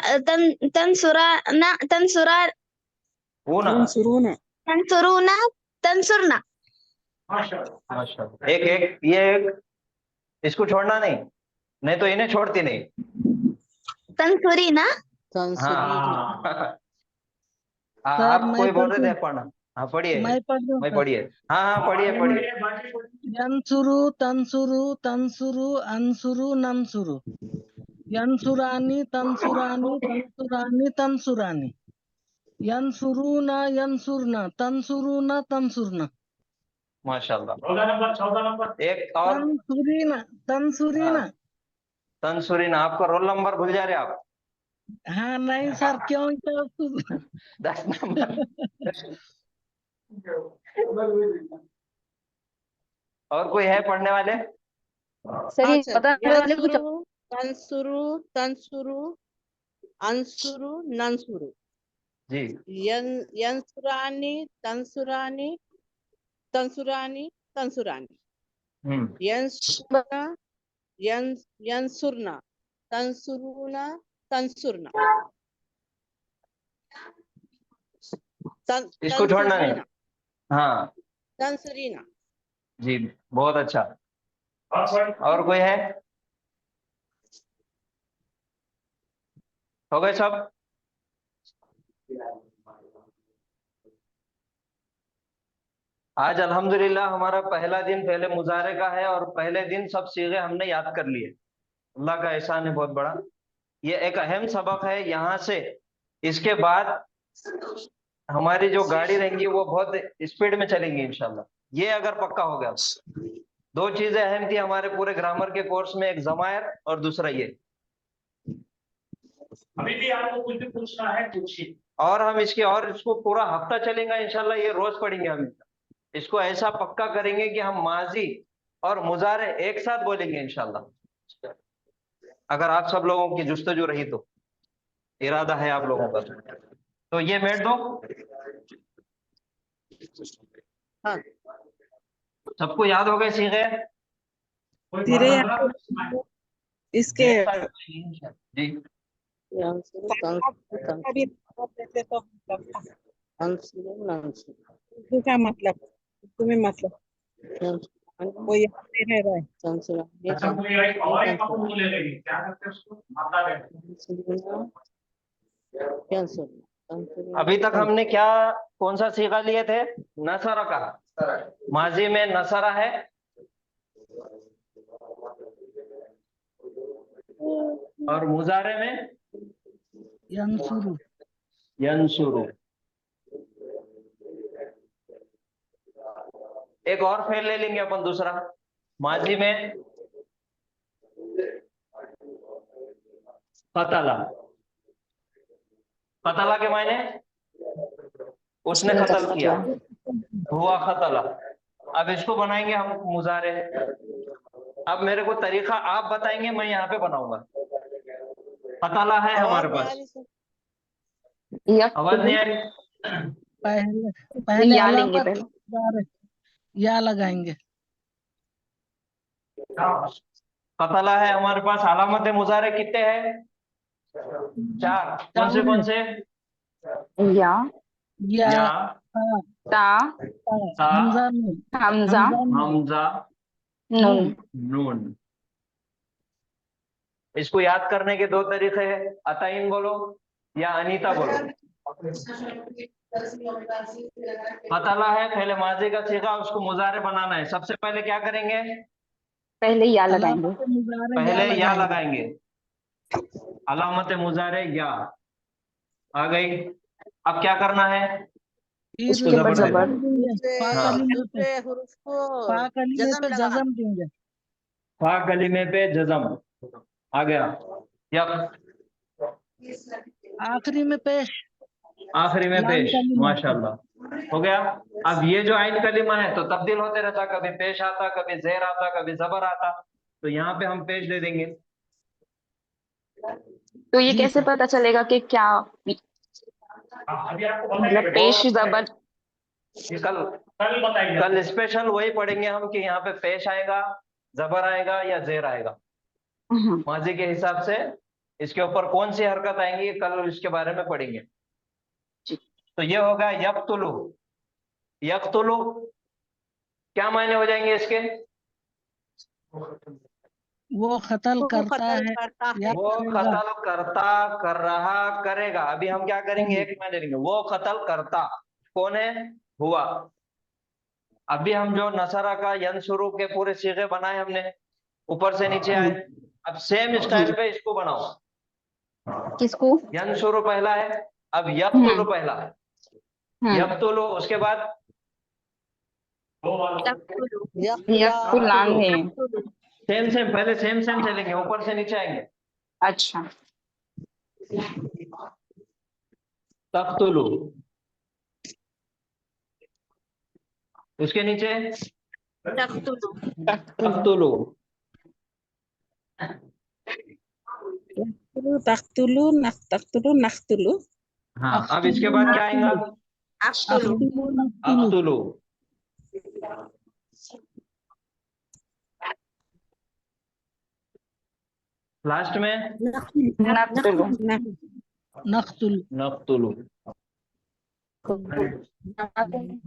पूना अंसुरुना तंसुरुना तंसुरना माशाल्लाह। माशाल्लाह। एक इसको छोड़ना नहीं, नहीं तो इन्हें छोड़ती नहीं। तंसुरीना तंसुरीना हाँ सर, आप मैं कोई बोल रहे थे पढ़ूं? पढ़ना। हाँ पढ़िए, मैं पढ़ दूं मैं सर? पढ़िए। हाँ पढ़िए पढ़िए। बाकी पढ़िए। यंसुरु तंसुरु तंसुरु अंसुरु नंसुरु यंसुरानी तंसुरानी तंसुरानी तंसुरानी यंसुरुना यंसुरना तंसुरुना तंसुरना माशाल्लाह। 14 नंबर एक और तंसुरीना तंसुरीना। तंसुरीना। आपका रोल नंबर भूल जा रहे आप? हाँ नहीं सर, क्यों क्या 10 नंबर। और कोई है पढ़ने वाले? सर ये अच्छा बताने वाले कुछ यंसुरु तंसुरु तंसुरु अंसुरु नंसुरु जी यंसुरानी तंसुरानी तंसुरानी तंसुरानी यंसुरना यंसुरना तंसुरुना तंसुरना इसको छोड़ना नहीं। तंसुरीना हाँ तंसुरीना जी बहुत अच्छा। और और कोई है? हो गए सब? आज अल्हम्दुलिल्लाह हमारा पहला दिन पहले मुजारे का है और पहले दिन सब सीगे हमने याद कर लिए। अल्लाह का एहसान है बहुत बड़ा। ये एक अहम सबक है। यहाँ से इसके बाद हमारी जो गाड़ी रहेंगी वो बहुत स्पीड में चलेंगी इंशाल्लाह। ये अगर पक्का हो गया। 2 चीजें अहम थी हमारे पूरे ग्रामर के कोर्स में, एक जमायर और दूसरा ये। अभी भी आपको कुछ भी पूछना है पूछिए। और हम इसको पूरा हफ्ता चलेगा इंशाल्लाह। ये रोज पढ़ेंगे हम। इसको ऐसा पक्का करेंगे कि हम माजी और मुजारे एक साथ बोलेंगे इंशाल्लाह, अगर आप सब लोगों की जुस्तजू रही तो। इरादा है आप लोगों का। तो ये मेट दो। हाँ सबको याद हो गए सीखे? तेरे इसके जी यंसुरु अभी देते तो अंसुरु नंसुरु क्या मतलब तुम्हें मतलब वो याद नहीं रह रहा है। तंसुरानी अच्छा कोई और एक अपन बोले लेंगे क्या करते हैं उसको माता बहन। अभी तक हमने क्या कौन सा सीखा लिए थे? नसरा का। माजी में नसरा है। और मुजारे में यंसुरु यंसुरु। एक और फेल ले लेंगे अपन दूसरा। माजी में कतला, कतला के मायने उसने कत्ल किया, हुआ कतला। अब इसको बनाएंगे हम मुजारे। अब मेरे को तरीका आप बताएंगे, मैं यहाँ पे बनाऊंगा। कतला है हमारे पास, आवाज नहीं आ रही? पहले पहले या लेंगे अलामत पहले। या लगाएंगे। कतला है हमारे पास, अलामत मुजारे कितने हैं? 4। कौन से? या, या या, ता, हमजा नून, हमजा, हमजा, नून। नून। इसको याद करने के 2 तरीके हैं, अताइन बोलो या अनीता बोलो। कतला है पहले माजी का सीगा, उसको मुजारे बनाना है। सबसे पहले क्या करेंगे? पहले या लगाएंगे। अलामत मुजारे पहले या लगाएंगे। लगाएंगे, अलामत मुजारे या आ गई। अब क्या करना है? फिर उसको जबर दे जबर। दो। हाँ। दूसरे हुरूफ को फा कलीमे जज़म पे लगाना। जज़म देंगे। फा कलीमे पे जज़म आ गया। यक आखिरी में पेश, आखिरी में लाम पेश, कलीमा। माशाल्लाह हो गया। अब ये जो आइन कलीमा है तो तब्दील होते रहता, कभी पेश आता, कभी जेर आता, कभी जबर आता, तो यहाँ पे हम पेश दे देंगे। तो ये जी कैसे सर। पता चलेगा कि क्या अभी आपको मतलब पेश जबर? कल स्पेशल वही पढ़ेंगे हम कि यहाँ पे पेश आएगा, जबर आएगा या जेर आएगा। माजी के हिसाब से इसके ऊपर कौन सी हरकत आएंगी, कल इसके बारे में पढ़ेंगे। तो ये होगा यक्तुलु। यक्तुलु क्या मायने हो जाएंगे इसके? वो कत्ल करता कत्ल है करता या है। वो करेगा। कत्ल करता, कर रहा, करेगा। अभी हम क्या करेंगे, एक मायने लेंगे, वो कत्ल करता कौन है? हुआ। अभी हम जो नसरा का यंसुरु के पूरे सीगे बनाए हमने, ऊपर से नीचे आए। अब सेम स्टाइल पे इसको बनाओ। किसको? यंसुरु पहला है, अब यक्तुलु पहला है। यक्तुलु उसके बाद यक्तुलान है। सेम पहले सेम चलेंगे, ऊपर से नीचे आएंगे। अच्छा। तख्तुलु, उसके नीचे तख्तुलु। तख्तुलु, तख्तुलु, नख्तुलु। हाँ, अब इसके बाद क्या आएगा? अख्तुलु। लास्ट में नक्तुलु। नख्तुल। नख्तुलु।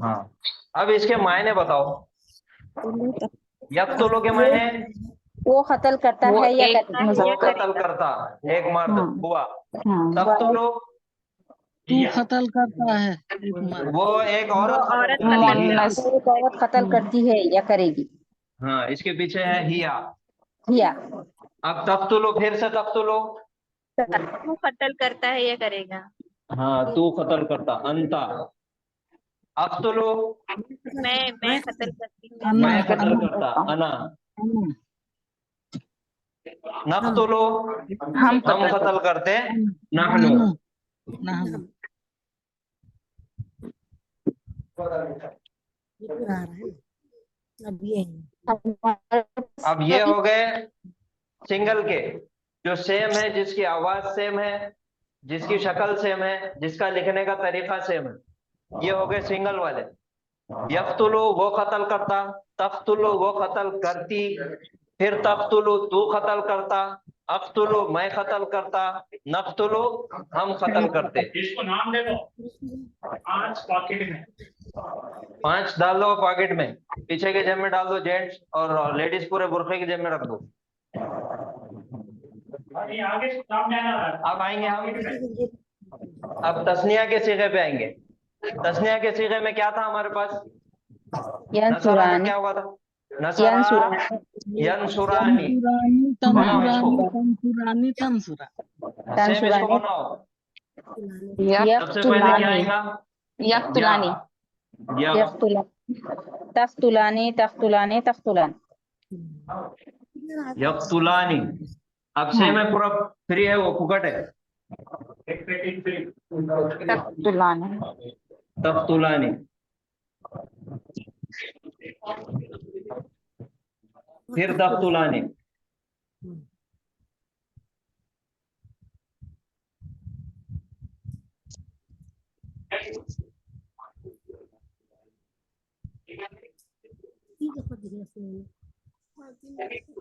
हाँ, अब इसके मायने बताओ। यक्तुलु के मायने वो कत्ल करता वो है या एक करेगा। वो कत्ल करता, एक मर्द हुआ। हाँ। तख्तुलु तू कत्ल करता है एक मर्द। वो एक औरत कत्ल करती है, मुअन्नस। हिया। वो औरत कत्ल करती है या करेगी। हाँ, इसके पीछे है हिया। या अब तख्तुलु, फिर से तख्तुलु। वो कत्ल करता है या करेगा। हाँ, तू कत्ल करता, अंता। अख्तुलु मैं कत्ल करती हूँ। अन्ना, मैं कत्ल करता, अना। अन्ना, नख्तुलु हम हम कत्ल करते, नहनु। नहनु, नहनु। अब ये हो गए सिंगल के, जो सेम है, जिसकी आवाज सेम है, जिसकी शक्ल सेम है, जिसका लिखने का तरीका सेम है। ये हो गए सिंगल वाले। यख्तुलु वो कत्ल करता, तख्तुलु वो कत्ल करती, फिर तख्तुलु तू कत्ल करता, अख्तुलु मैं कत्ल करता, नख्तुलु हम कत्ल करते। इसको नाम दे दो 5 पॉकेट में। 5 डाल दो पॉकेट में, पीछे के जेब में डाल दो जेंट्स, और लेडीज पूरे बुरखे के जेब में रख दो। अभी आगे नाम लेना है। अब आएंगे हम, अब तस्निया के सीगे पे आएंगे। तस्निया के सीगे में क्या था हमारे पास? नसरा में यंसुरानी, क्या हुआ था? नसरा, यंसुरानी, यंसुरानी। तंसुरानी, तंसुरा। सेम इसको बनाओ। सबसे पहले क्या आएगा? यक्तुलानी। या। तख्तुलानी, तख्तुलानी, तख्तुलानी। यक्तुलानी। अब से में पूरा फ्री है, वो फुकट है। तुलानी तख्तुलानी, फिर तख्तुलानी,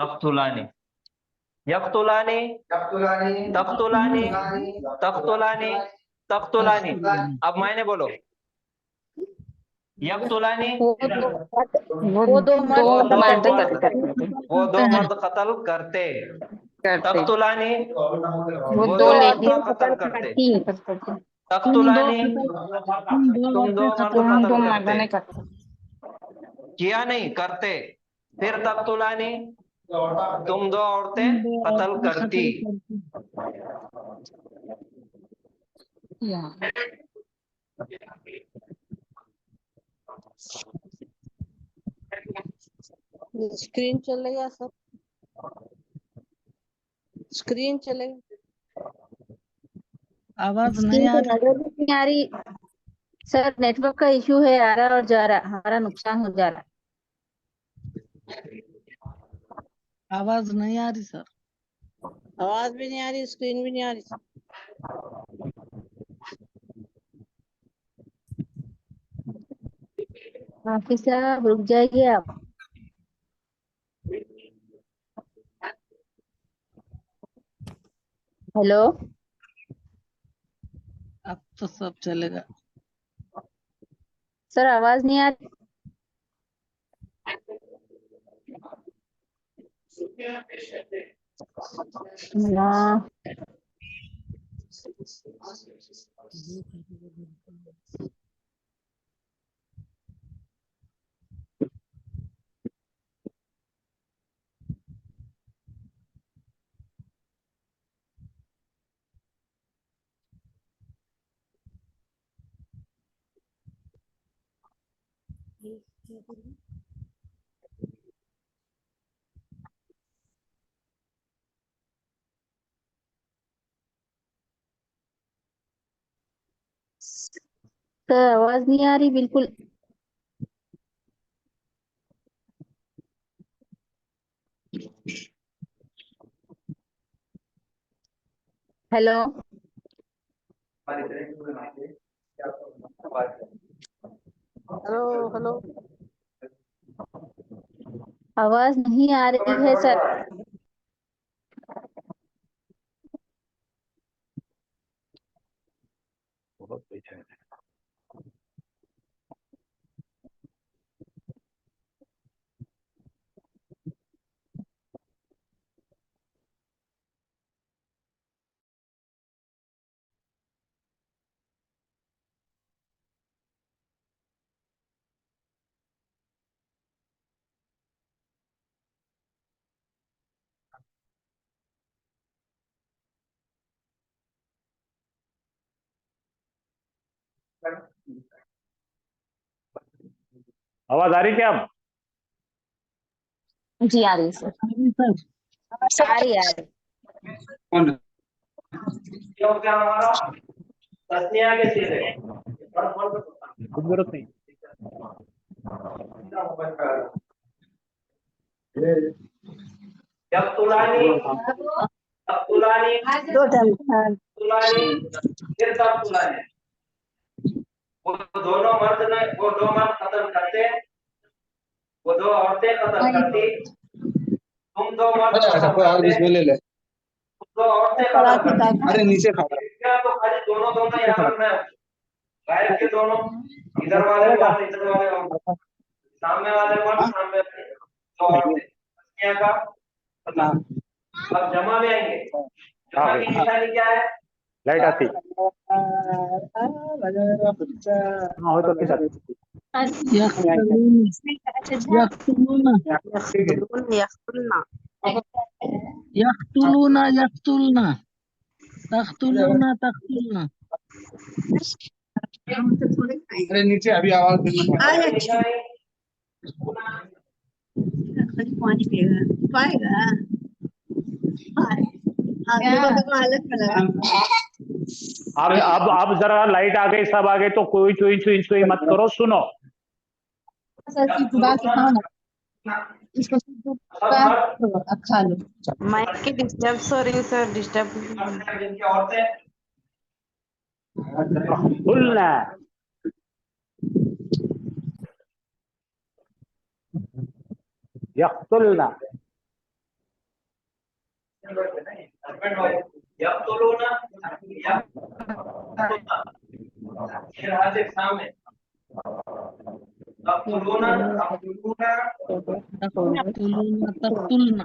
तख्तुलानी, यख्तुलानी, तख्तुलानी, तख्तुलानी, तख्तुलानी। अब मैंने बोलो, यख्तुलानी, वो दो दो मर्द मर्द कत्ल करते करते वो दो मर्द कत्ल करते। तख्तुलानी, वो वो दो दो लेडीज औरतें कत्ल करते। करते। तख्तुलानी, तुम दो तुम दो मर्द मर्द तुम कत्ल दो करते। मर्दों ने करते। किया नहीं, करते। फिर तख्तुलानी, तुम दो औरतें कत्ल करती। या स्क्रीन चलेगा सर, स्क्रीन चलेगा। आवाज स्क्रीन नहीं आ पे रही। नजर भी नहीं आ रही सर, नेटवर्क का इशू है, आ रहा और जा रहा, हमारा नुकसान हो जा रहा। आवाज नहीं आ रही सर। आवाज भी नहीं आ रही, स्क्रीन भी नहीं आ रही। हाफिज साहब रुक जाइए आप। हेलो, अब तो सब चलेगा। सर आवाज नहीं आ रही। ना, सर आवाज नहीं आ रही बिल्कुल। हेलो, हेलो हेलो, आवाज नहीं आ रही है सर। बहुत पीछे है। आवाज आ रही क्या अब? जी आ रही सर। सर आ रही, आ रही। क्या हमारा तस्निया के सिरे कुछ जरूरत नहीं। यख्तुलानी, तख्तुलानी, दो टाइम तुलानी, फिर तख्तुलानी। वो दोनों मर्द ने, वो दो मर्द कत्ल करते, वो दो औरतें कत्ल करती। तुम दो मर्द कत्ल करते, तुम दो औरतें कत्ल करती। अरे नीचे खा क्या तो खाली दोनों दोनों याद रखना है। गायब के दोनों, इधर वाले मर्द, इधर वाले औरत, सामने वाले मर्द, सामने वाले दो औरतें। तस्निया का अब जमा में आएंगे। जमा की निशानी क्या है? लाइट आती हाँ हो तो किस यख्तुलूना यख्तुलूना यख्तुलना तख्तुलूना तख्तुलना। अरे नीचे अभी आवाज निशानी पानी पिएगा, पाएगा। अब जरा लाइट आ गई, सब आ गए, तो कोई चुई चुई चुई मत करो, सुनो। सर की दुआ के खाओ ना, इसको अब खा लो। माइक की डिस्टर्ब हो रही है सर, डिस्टर्ब। खुलना यख्तुलना तख्तुलूना तख्तुलना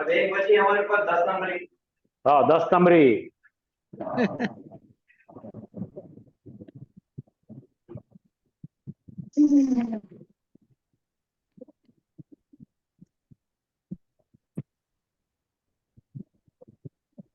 अब एक बची हमारे पास 10 नंबरी। हाँ 10 नंबरी।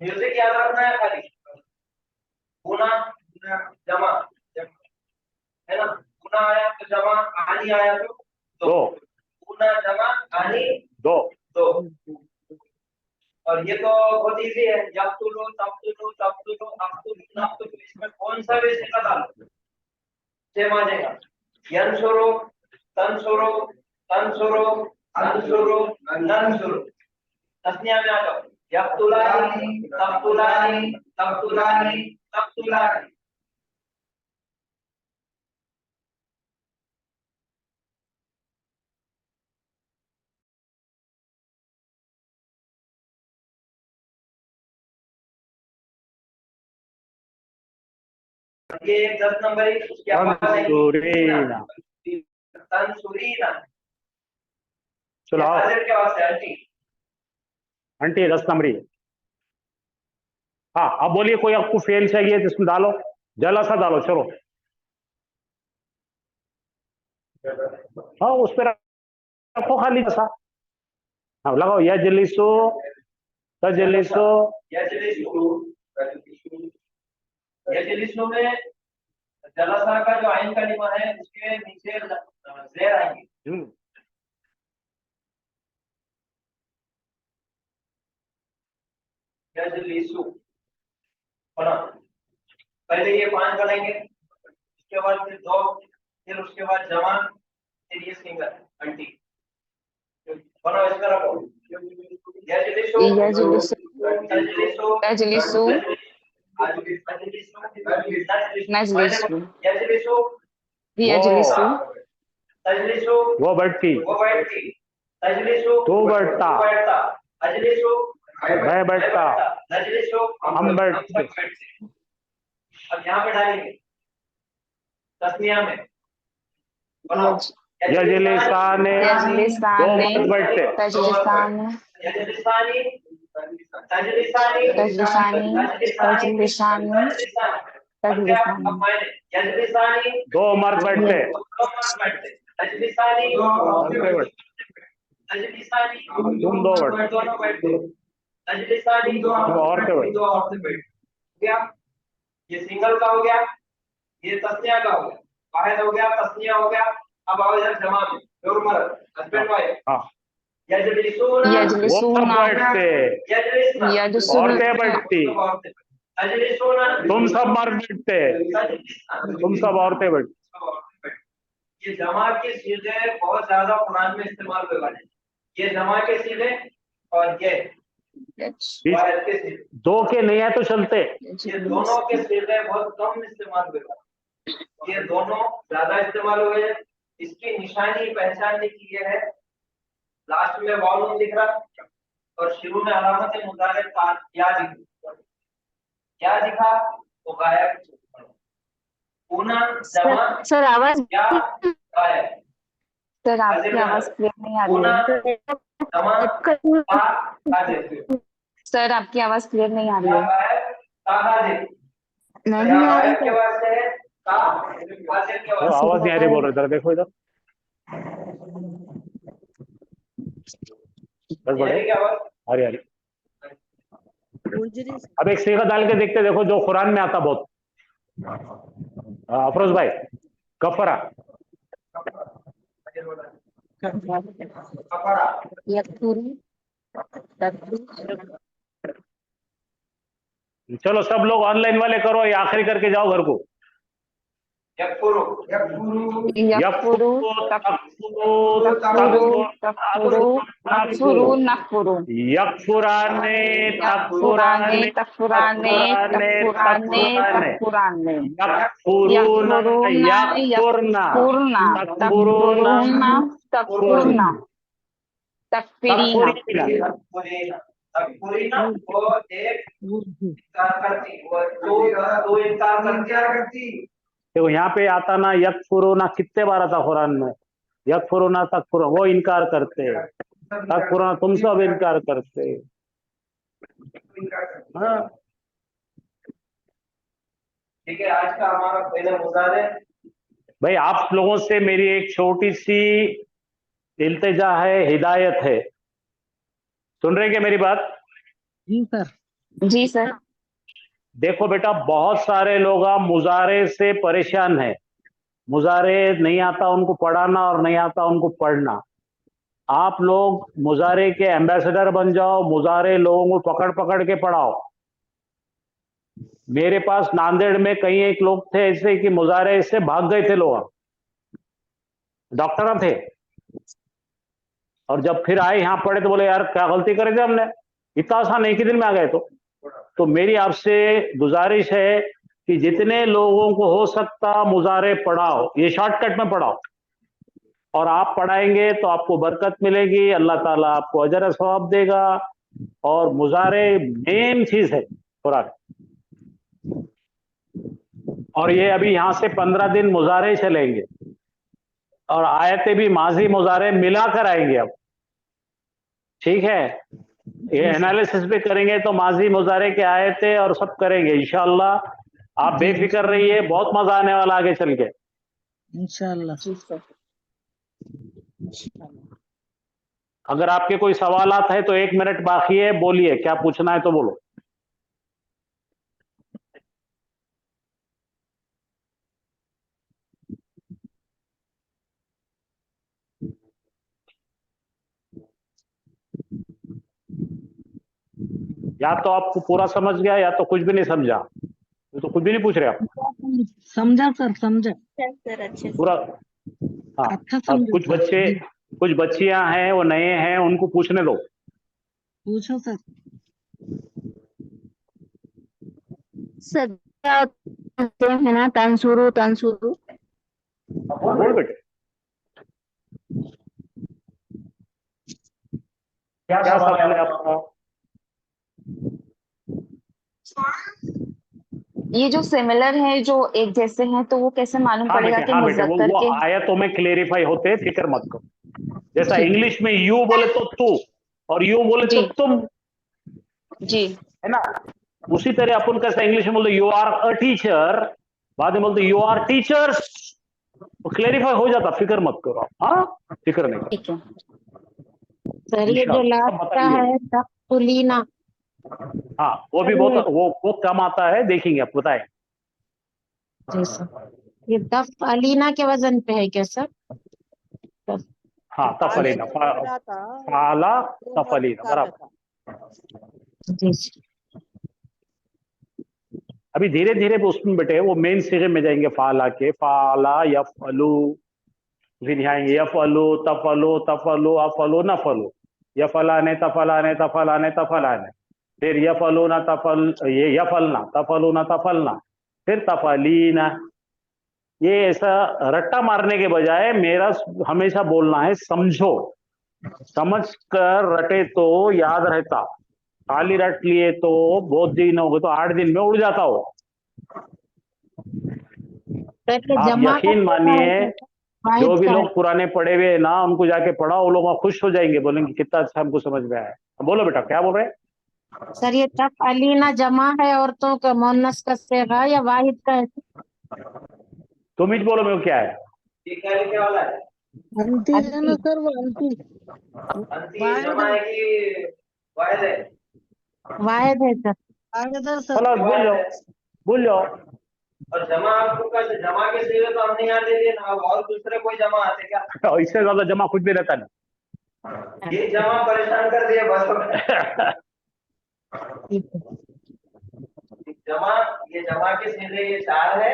म्यूजिक याद रखना है खाली। गुना जमा है ना, गुना आया तो जमा, आनी आया तो दो। गुना जमा आनी दो। दो। और ये तो बहुत इजी है, यक्तुलु तक्तुलु तक्तुलु अक्तुलु नक्तुलु, इसमें कौन सा भी सिक्का डालो सेम आ जाएगा। यंसुरु तंसुरु तंसुरु अंसुरु नंसुरु। तस्निया में आ जाओ, यक्तुलानी तक्तुलानी तक्तुलानी तक्तुलानी। ये 10 नंबर है, उसकी आवाज है तंसुरीना। तंसुरीना। चलो आओ। हाजिर क्या आवाज है आंटी? आंटी 10 नंबरी। हाँ अब बोलिए, कोई आपको फेल चाहिए तो इसमें डालो, जला सा डालो, चलो। हाँ उस पर रखो खाली सा। हाँ लगाओ, यजलिसु तजलिसु। यजलिसु में जलसा का जो आइन कलिमा है उसके नीचे ज़ेर आएंगे। यजलिसु बना, पहले ये 5 बनेंगे, उसके बाद फिर 2, फिर उसके बाद जमा, फिर ये सिंगल अंटी। बनाओ इसका रखो। यजलिसु यजलिसु तजलिसु तजलिसु नजलिसु यजलिसु यजलिसु तजलिसु वो बैठती, वो बैठती, तजलिसु तू बैठता, वो बैठता, अजलिसु मैं बैठता, नजलिसु हम बैठते। अब यहाँ पे डालेंगे तस्निया में, बनाओ। यजलिसाने, दो मर्द बैठते। तजलिसाने यजलिसानी तजलिसानी तजलिसानी तजलिसानी तजलिसानी अब मैंने यजलिसानी दो मर्द बैठते। दो मर्द बैठते, तजलिसानी तजलिसानी तुम दो बैठते। दोनों बैठते, तजलिसानी दो औरतें बैठती। दो औरतें बैठती। क्या ये सिंगल का हो गया, ये तस्निया का हो गया, वाहिद हो गया, तस्निया हो गया। अब आओ इधर जमा में, दो मर्द हस्बैंड वाइफ। हाँ यजलिसूना वो यजलिसूना सब बैठते, यजलिसना यजलिसूना औरतें बैठती, तजलिसूना तुम सब मर्द बैठते, तुम सब औरतें बैठती। ये जमा के सीधे बहुत ज्यादा कुरान में इस्तेमाल हुए वाले, ये जमा के सीधे और ये वाहिद के सीधे। दो के नहीं है तो चलते। ये दोनों के सीधे बहुत कम इस्तेमाल हुए वाले, ये दोनों ज्यादा इस्तेमाल हुए। इसकी निशानी पहचानने की ये है, लास्ट में वाउल दिख रहा और शुरू में अलामत मुतारे क्या दिखा, क्या दिखा वो गायब। पूना जमा सर आवाज क्या गायब। सर आपकी आवाज क्लियर नहीं आ रही पूना है। जमा हाजिर, सर आपकी आवाज क्लियर नहीं आ रही क्या है। गायब ता हाजिर, नहीं आ रही गायब के सर। वास्ते है ता हाजिर के वास्ते। आवाज नहीं आ रही, बोल रहे, इधर देखो इधर। बस बड़े अरे अरे मुंजरी अब एक सीखा डाल के देखते, देखो जो कुरान में आता बहुत। अफरोज भाई, कफरा यकफुरू तकफुरू चलो सब लोग ऑनलाइन वाले करो, ये आखिरी करके जाओ घर को। यकफुरु यकफुरु, तकफुरु, तकफुरु तकफुरु, नकफुरु यकफुराने, तकफुराने, तकफुराने तकफुराने, तकफुराने यकफुरुना, यकफुरना, तकफुरुना, तकफुरना तकफिरीना तकफुरीना। वो एक इनकार करती, वो दो इनकार करती क्या करती। देखो यहाँ पे आता ना यकफुरुना, कितने बार आता कुरान में, यकफुरुना तकफुरुना, वो इनकार करते, तकफुरुना तुम सब इनकार करते। हाँ ठीक है, आज का हमारा पहले मुजारे। भाई आप लोगों से मेरी एक छोटी सी इल्तिजा है, हिदायत है, सुन रहे क्या मेरी बात? जी सर। जी सर। देखो बेटा, बहुत सारे लोग मुजारे से परेशान हैं, मुजारे नहीं आता उनको पढ़ाना और नहीं आता उनको पढ़ना। आप लोग मुजारे के एम्बेसडर बन जाओ, मुजारे लोगों को पकड़ पकड़ के पढ़ाओ। मेरे पास नांदेड़ में कई एक लोग थे ऐसे कि मुजारे से भाग गए थे, लोग डॉक्टर थे, और जब फिर आए यहाँ पढ़े तो बोले यार क्या गलती करे थे हमने, इतना आसान एक ही दिन में आ गए। तो मेरी आपसे गुजारिश है कि जितने लोगों को हो सकता मुजारे पढ़ाओ, ये शॉर्टकट में पढ़ाओ, और आप पढ़ाएंगे तो आपको बरकत मिलेगी, अल्लाह ताला आपको अजर सवाब देगा। और मुजारे मेन चीज है कुरान। और ये अभी यहां से 15 दिन मुजारे चलेंगे, और आयतें भी माजी मुजारे मिलाकर आएंगे अब, ठीक है? ये एनालिसिस भी करेंगे तो माजी मुजारे के आयतें और सब करेंगे इंशाअल्लाह। आप बेफिक्र रहिए, बहुत मजा आने वाला आगे चल के इंशाअल्लाह। अगर आपके कोई सवालात है तो 1 मिनट बाकी है, बोलिए, क्या पूछना है तो बोलो। या तो आपको पूरा समझ गया या तो कुछ भी नहीं समझा, तो कुछ भी नहीं पूछ रहे आप। समझा सर, समझा सर अच्छे से। पूरा हाँ। अच्छा अब समझा कुछ बच्चे, कुछ बच्चियां हैं वो नए हैं, उनको पूछने दो। पूछो सर। सर क्या है ना, तंसुरु तंसुरु बोल बेटे, क्या सवाल है आपका? ये जो सिमिलर है, जो एक जैसे हैं, तो वो कैसे मालूम हाँ पड़ेगा बेटे, कि हाँ बेटे, मुज़क्कर वो के। आयतों में क्लेरिफाई होते हैं, फिक्र मत करो। जैसा ठीक। इंग्लिश में यू बोले तो तू, और यू बोले तो जी। तुम, जी। है ना? उसी तरह अपन कैसा इंग्लिश में बोलते यू आर अ टीचर, बाद में बोलते यू आर टीचर्स, तो क्लेरिफाई हो जाता, फिक्र मत करो आप। हाँ फिक्र नहीं करो। ठीक है। सर ये जो लास्ट का है तकफुलीना, हाँ वो भी बहुत वो कम आता है, देखेंगे आप, बताएं। जी सर, ये तफअलीना के वजन पे है क्या सर? हाँ तफलीना, फाला तफलीना, बराबर। जी सर। अभी धीरे धीरे उसमें बेटे वो मेन सिगे में जाएंगे, फाला के, फाला यफअलु, फिर यहाँ यफअलु तफअलु तफअलु अफअलु नफअलु, यफअलाने तफअलाने तफअलाने तफअलाने, फिर यफअलुना तफअल, ये यफअलना तफअलुना तफअलना, फिर तफअलीना। ये ऐसा रट्टा मारने के बजाय मेरा हमेशा बोलना है, समझो, समझ कर रटे तो याद रहता, खाली रट लिए तो बहुत दिन हो गए तो 8 दिन में उड़ जाता हो। आप जमा यकीन मानिए, जो वाहिद भी का है। लोग पुराने पढ़े हुए हैं ना, उनको जाके पढ़ाओ, वो लोग खुश हो जाएंगे, बोलेंगे कितना अच्छा हमको समझ में आया। बोलो बेटा, क्या बोल रहे हैं? सर ये तफअलीना जमा है औरतों का, मुअन्नस का सेगा या वाहिद का है? तुम ही बोलो मेरे को क्या है। ये क्या लिखने वाला है? अंति है ना सर, वो अंति अंति वाहिद जमा है कि वाहिद है? वाहिद है सर। वाहिद है सर। खलास भूल जाओ, भूल जाओ। और जमा आपको कैसे, जमा के सिरे तो हमने यहाँ दे दिए ना, अब और दूसरे कोई जमा आते क्या? और इससे ज्यादा जमा कुछ भी रहता नहीं। ये जमा परेशान कर दिया बस। ठीक है। जमा, ये जमा के सिरे ये 4 है,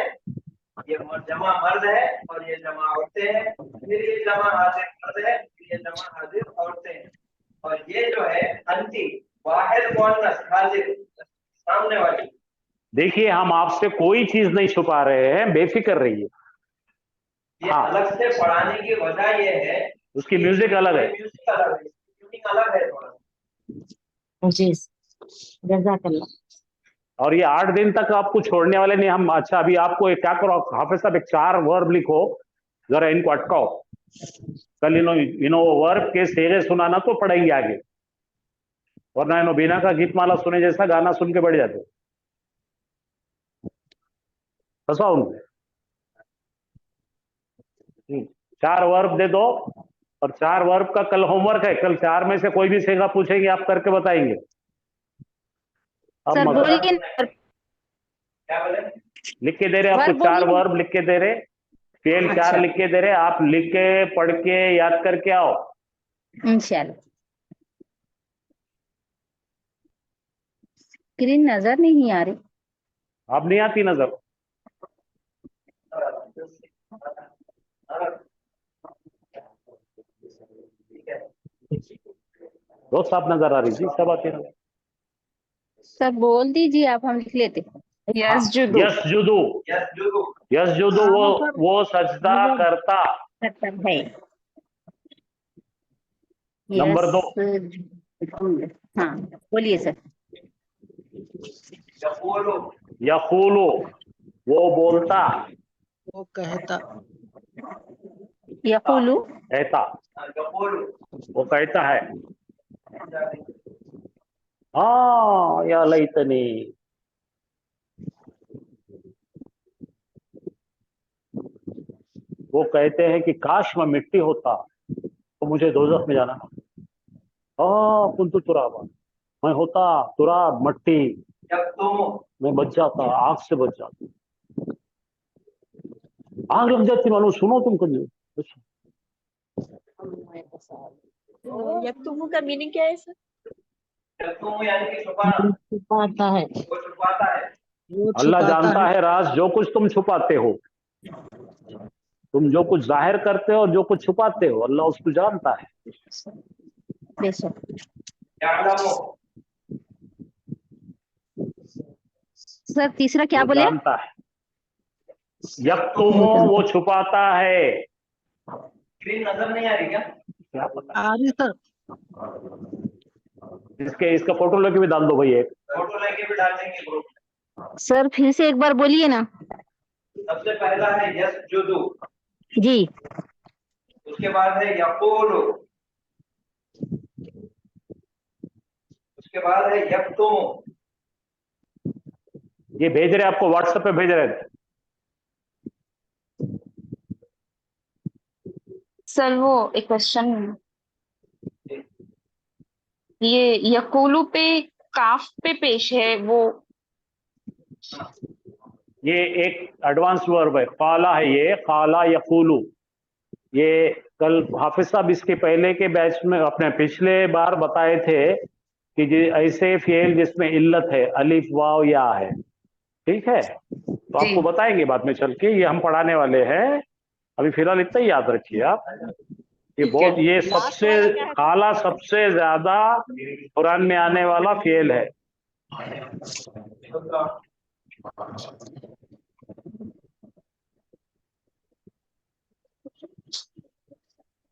ये जमा मर्द है और ये जमा औरतें हैं, फिर ये जमा हाजिर मर्द है, फिर ये जमा हाजिर औरतें हैं, और ये जो है अंति वाहिद मुअन्नस हाजिर सामने वाली। देखिए हम आपसे कोई चीज नहीं छुपा रहे हैं, बेफिक्र रहिए। ये हाँ। अलग से पढ़ाने की वजह ये है, उसकी म्यूजिक अलग है। म्यूजिक अलग है, ट्यूनिंग अलग है थोड़ा। जी जज़ाकल्लाह। और ये 8 दिन तक आपको छोड़ने वाले नहीं हम। अच्छा अभी आपको एक क्या करो, हाफिज साहब एक 4 वर्ब लिखो, जरा इनको अटकाओ। कल इनो वर्ब के सेरे सुनाना तो पढ़ेंगे आगे, वरना इनो बिना का गीत माला सुने जैसा गाना सुन के बढ़ जाते। फंसाओ उनको। 4 वर्ब दे दो, और 4 वर्ब का कल होमवर्क है। कल 4 में से कोई भी सेगा पूछेंगे आप करके बताएंगे। अब सर मगर बोलिए ना, क्या बोले? लिख के दे रहे आपको, वर्ब 4 बोलिए। वर्ब लिख के दे रहे, फेल 4 अच्छा। लिख के दे रहे, आप लिख के पढ़ के याद करके आओ। इंशाल्लाह। स्क्रीन नजर नहीं आ रही। अब नहीं आती नजर? बहुत साफ नजर आ रही थी, सब आती नजर। सर बोल दीजिए आप, हम लिख लेते। यसजुदु, यसजुदु। यसजुदु वो सजदा करता। मतलब है। नंबर 2, हाँ बोलिए सर। यक़ूलु। यक़ूलु वो बोलता। वो कहता। यक़ूलु कहता, यक़ूलु वो कहता है। हाँ या लैतनी, वो कहते हैं कि काश मैं मिट्टी होता तो मुझे दोज़ख में जाना। कुंतु तुराबा, मैं होता तुराब मट्टी, यक़्तुमु। मैं बच जाता, आग से बच जाता। आग लग जाती मालूम, सुनो तुम कभी। यक्तुमु का मीनिंग क्या है सर? यक़्तुमु यानी कि छुपाना, छुपाता है, वो छुपाता है। वो अल्लाह छुपाता जानता है। है राज, जो कुछ तुम छुपाते हो, तुम जो कुछ जाहिर करते हो और जो कुछ छुपाते हो, अल्लाह उसको जानता है। बेशक। यअलमु। सर तीसरा क्या वो बोले? जानता है। यक्तुमु वो छुपाता है। स्क्रीन नजर नहीं आ रही क्या? क्या पता, आ रही सर। इसका फोटो लेके भी डाल दो भाई एक। फोटो लेके भी डाल देंगे ग्रुप में। सर फिर से एक बार बोलिए ना। सबसे पहला है यसजुदु, जी। उसके बाद है यक़ूलु, उसके बाद है यक़्तुमु। ये भेज रहे आपको, व्हाट्सएप पे भेज रहे थे। सर वो एक क्वेश्चन, ये यकूलू पे काफ पे पेश है वो। ये एक एडवांस वर्ब है, काला है ये, काला यकूलू। ये कल हाफिज साहब इसके पहले के बैच में, अपने पिछले बार बताए थे कि ऐसे फेल जिसमें इल्लत है, अलिफ वाव या है, ठीक है। तो आपको बताएंगे बाद में चल के, ये हम पढ़ाने वाले हैं। अभी फिलहाल इतना ही याद रखिए आप। ये बहुत, ये सबसे काला सबसे ज्यादा कुरान में आने वाला फेल है।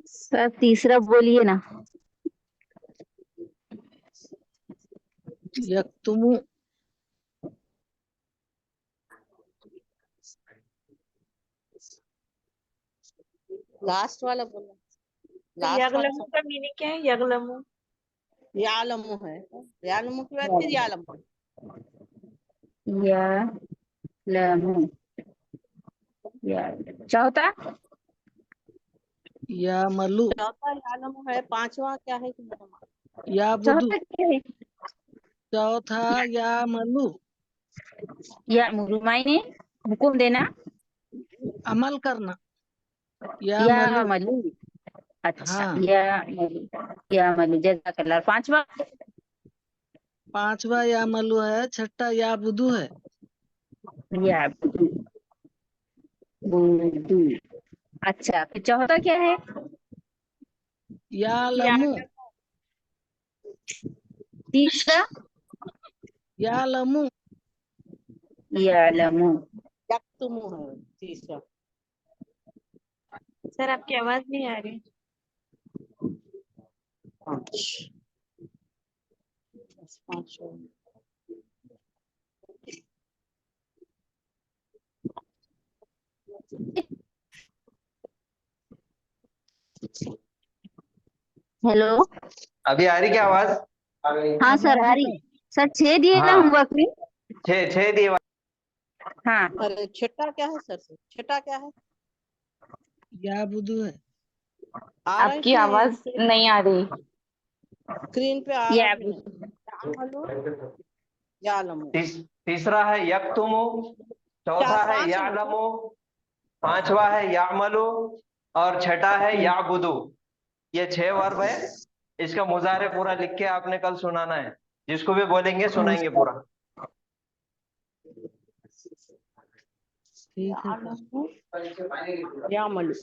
सर तीसरा बोलिए ना। यक्तुमु लास्ट वाला बोला। लास्ट यगलमु का मीनिंग क्या है? यगलमु यालमु है, यालमु के बाद फिर यालमु। या लमु, या क्या होता? या मलू चौथा यालम है, पांचवा क्या है? या बुधु। चौथा क्या है? चौथा या मलू या मुरुमाई ने हुकुम देना। अमल करना। या या मलू मलू। अच्छा, हाँ। या मलू जज़ाकल्लाह। पांचवा? पांचवा या मलू है। छठा या बुधु है। या बुदू। बुदू। अच्छा, फिर चौथा क्या है? या लमू। तीसरा? या लमू या लमू। यक्तुमु है तीसरा। सर आपकी आवाज नहीं आ रही। पांच। हेलो। अभी आ रही क्या आवाज? हाँ सर, आ रही। सर 6 दिए ना हाँ। होमवर्क में? 6 दिए। हाँ। अरे छठा क्या है सर? छठा क्या है? या बुधु है। आ रहा है आपकी कि नहीं? आवाज नहीं आ रही। स्क्रीन पे आ रहा या है कि नहीं? यामलू, यालमू। तीसरा है यक्तुमु, चौथा है पांच है ना? यालमु, पांचवा है यामलु और छठा है याबुदु। ये 6 वर्ब है। इसका मुजारे पूरा लिख के आपने कल सुनाना है। जिसको भी बोलेंगे सुनाएंगे पूरा। ठीक है सर। यामलू।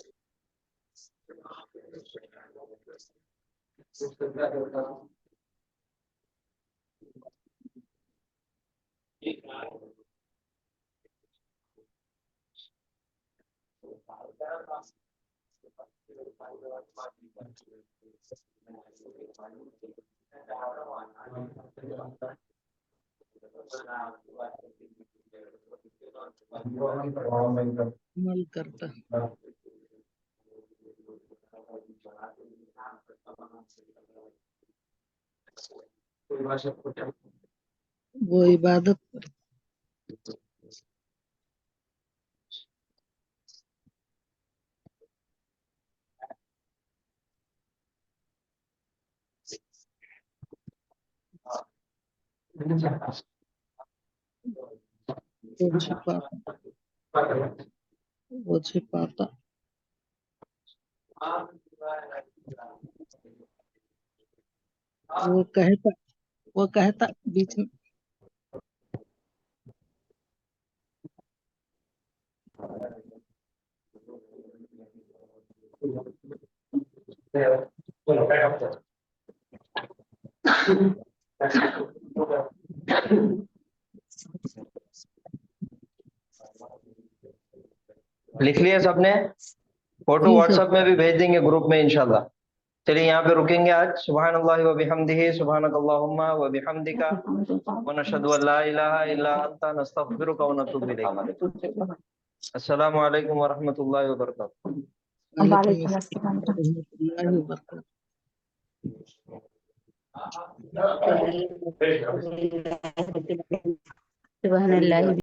अमल करता। वो इबादत करता। वो छिपाता। वो छिपाता। वो कहता। वो कहता बीच में। लिख लिया सबने? फोटो जी सर। व्हाट्सएप में भी भेज देंगे ग्रुप में इंशाल्लाह। चलिए यहाँ पे रुकेंगे आज। सुभानअल्लाहि व बिहम्दिही, सुभानकल्लाहुम्मा व बिहम्दिका, व नशहदु अल्ला इलाहा इल्ला अंता, नस्तगफिरुका व नतूबु इलैक। अस्सलामु अलैकुम व रहमतुल्लाहि व बरकातुहू। वालेकुम अस्सलाम व रहमतुल्लाहि व बरकातहू। सुभान अल्लाह।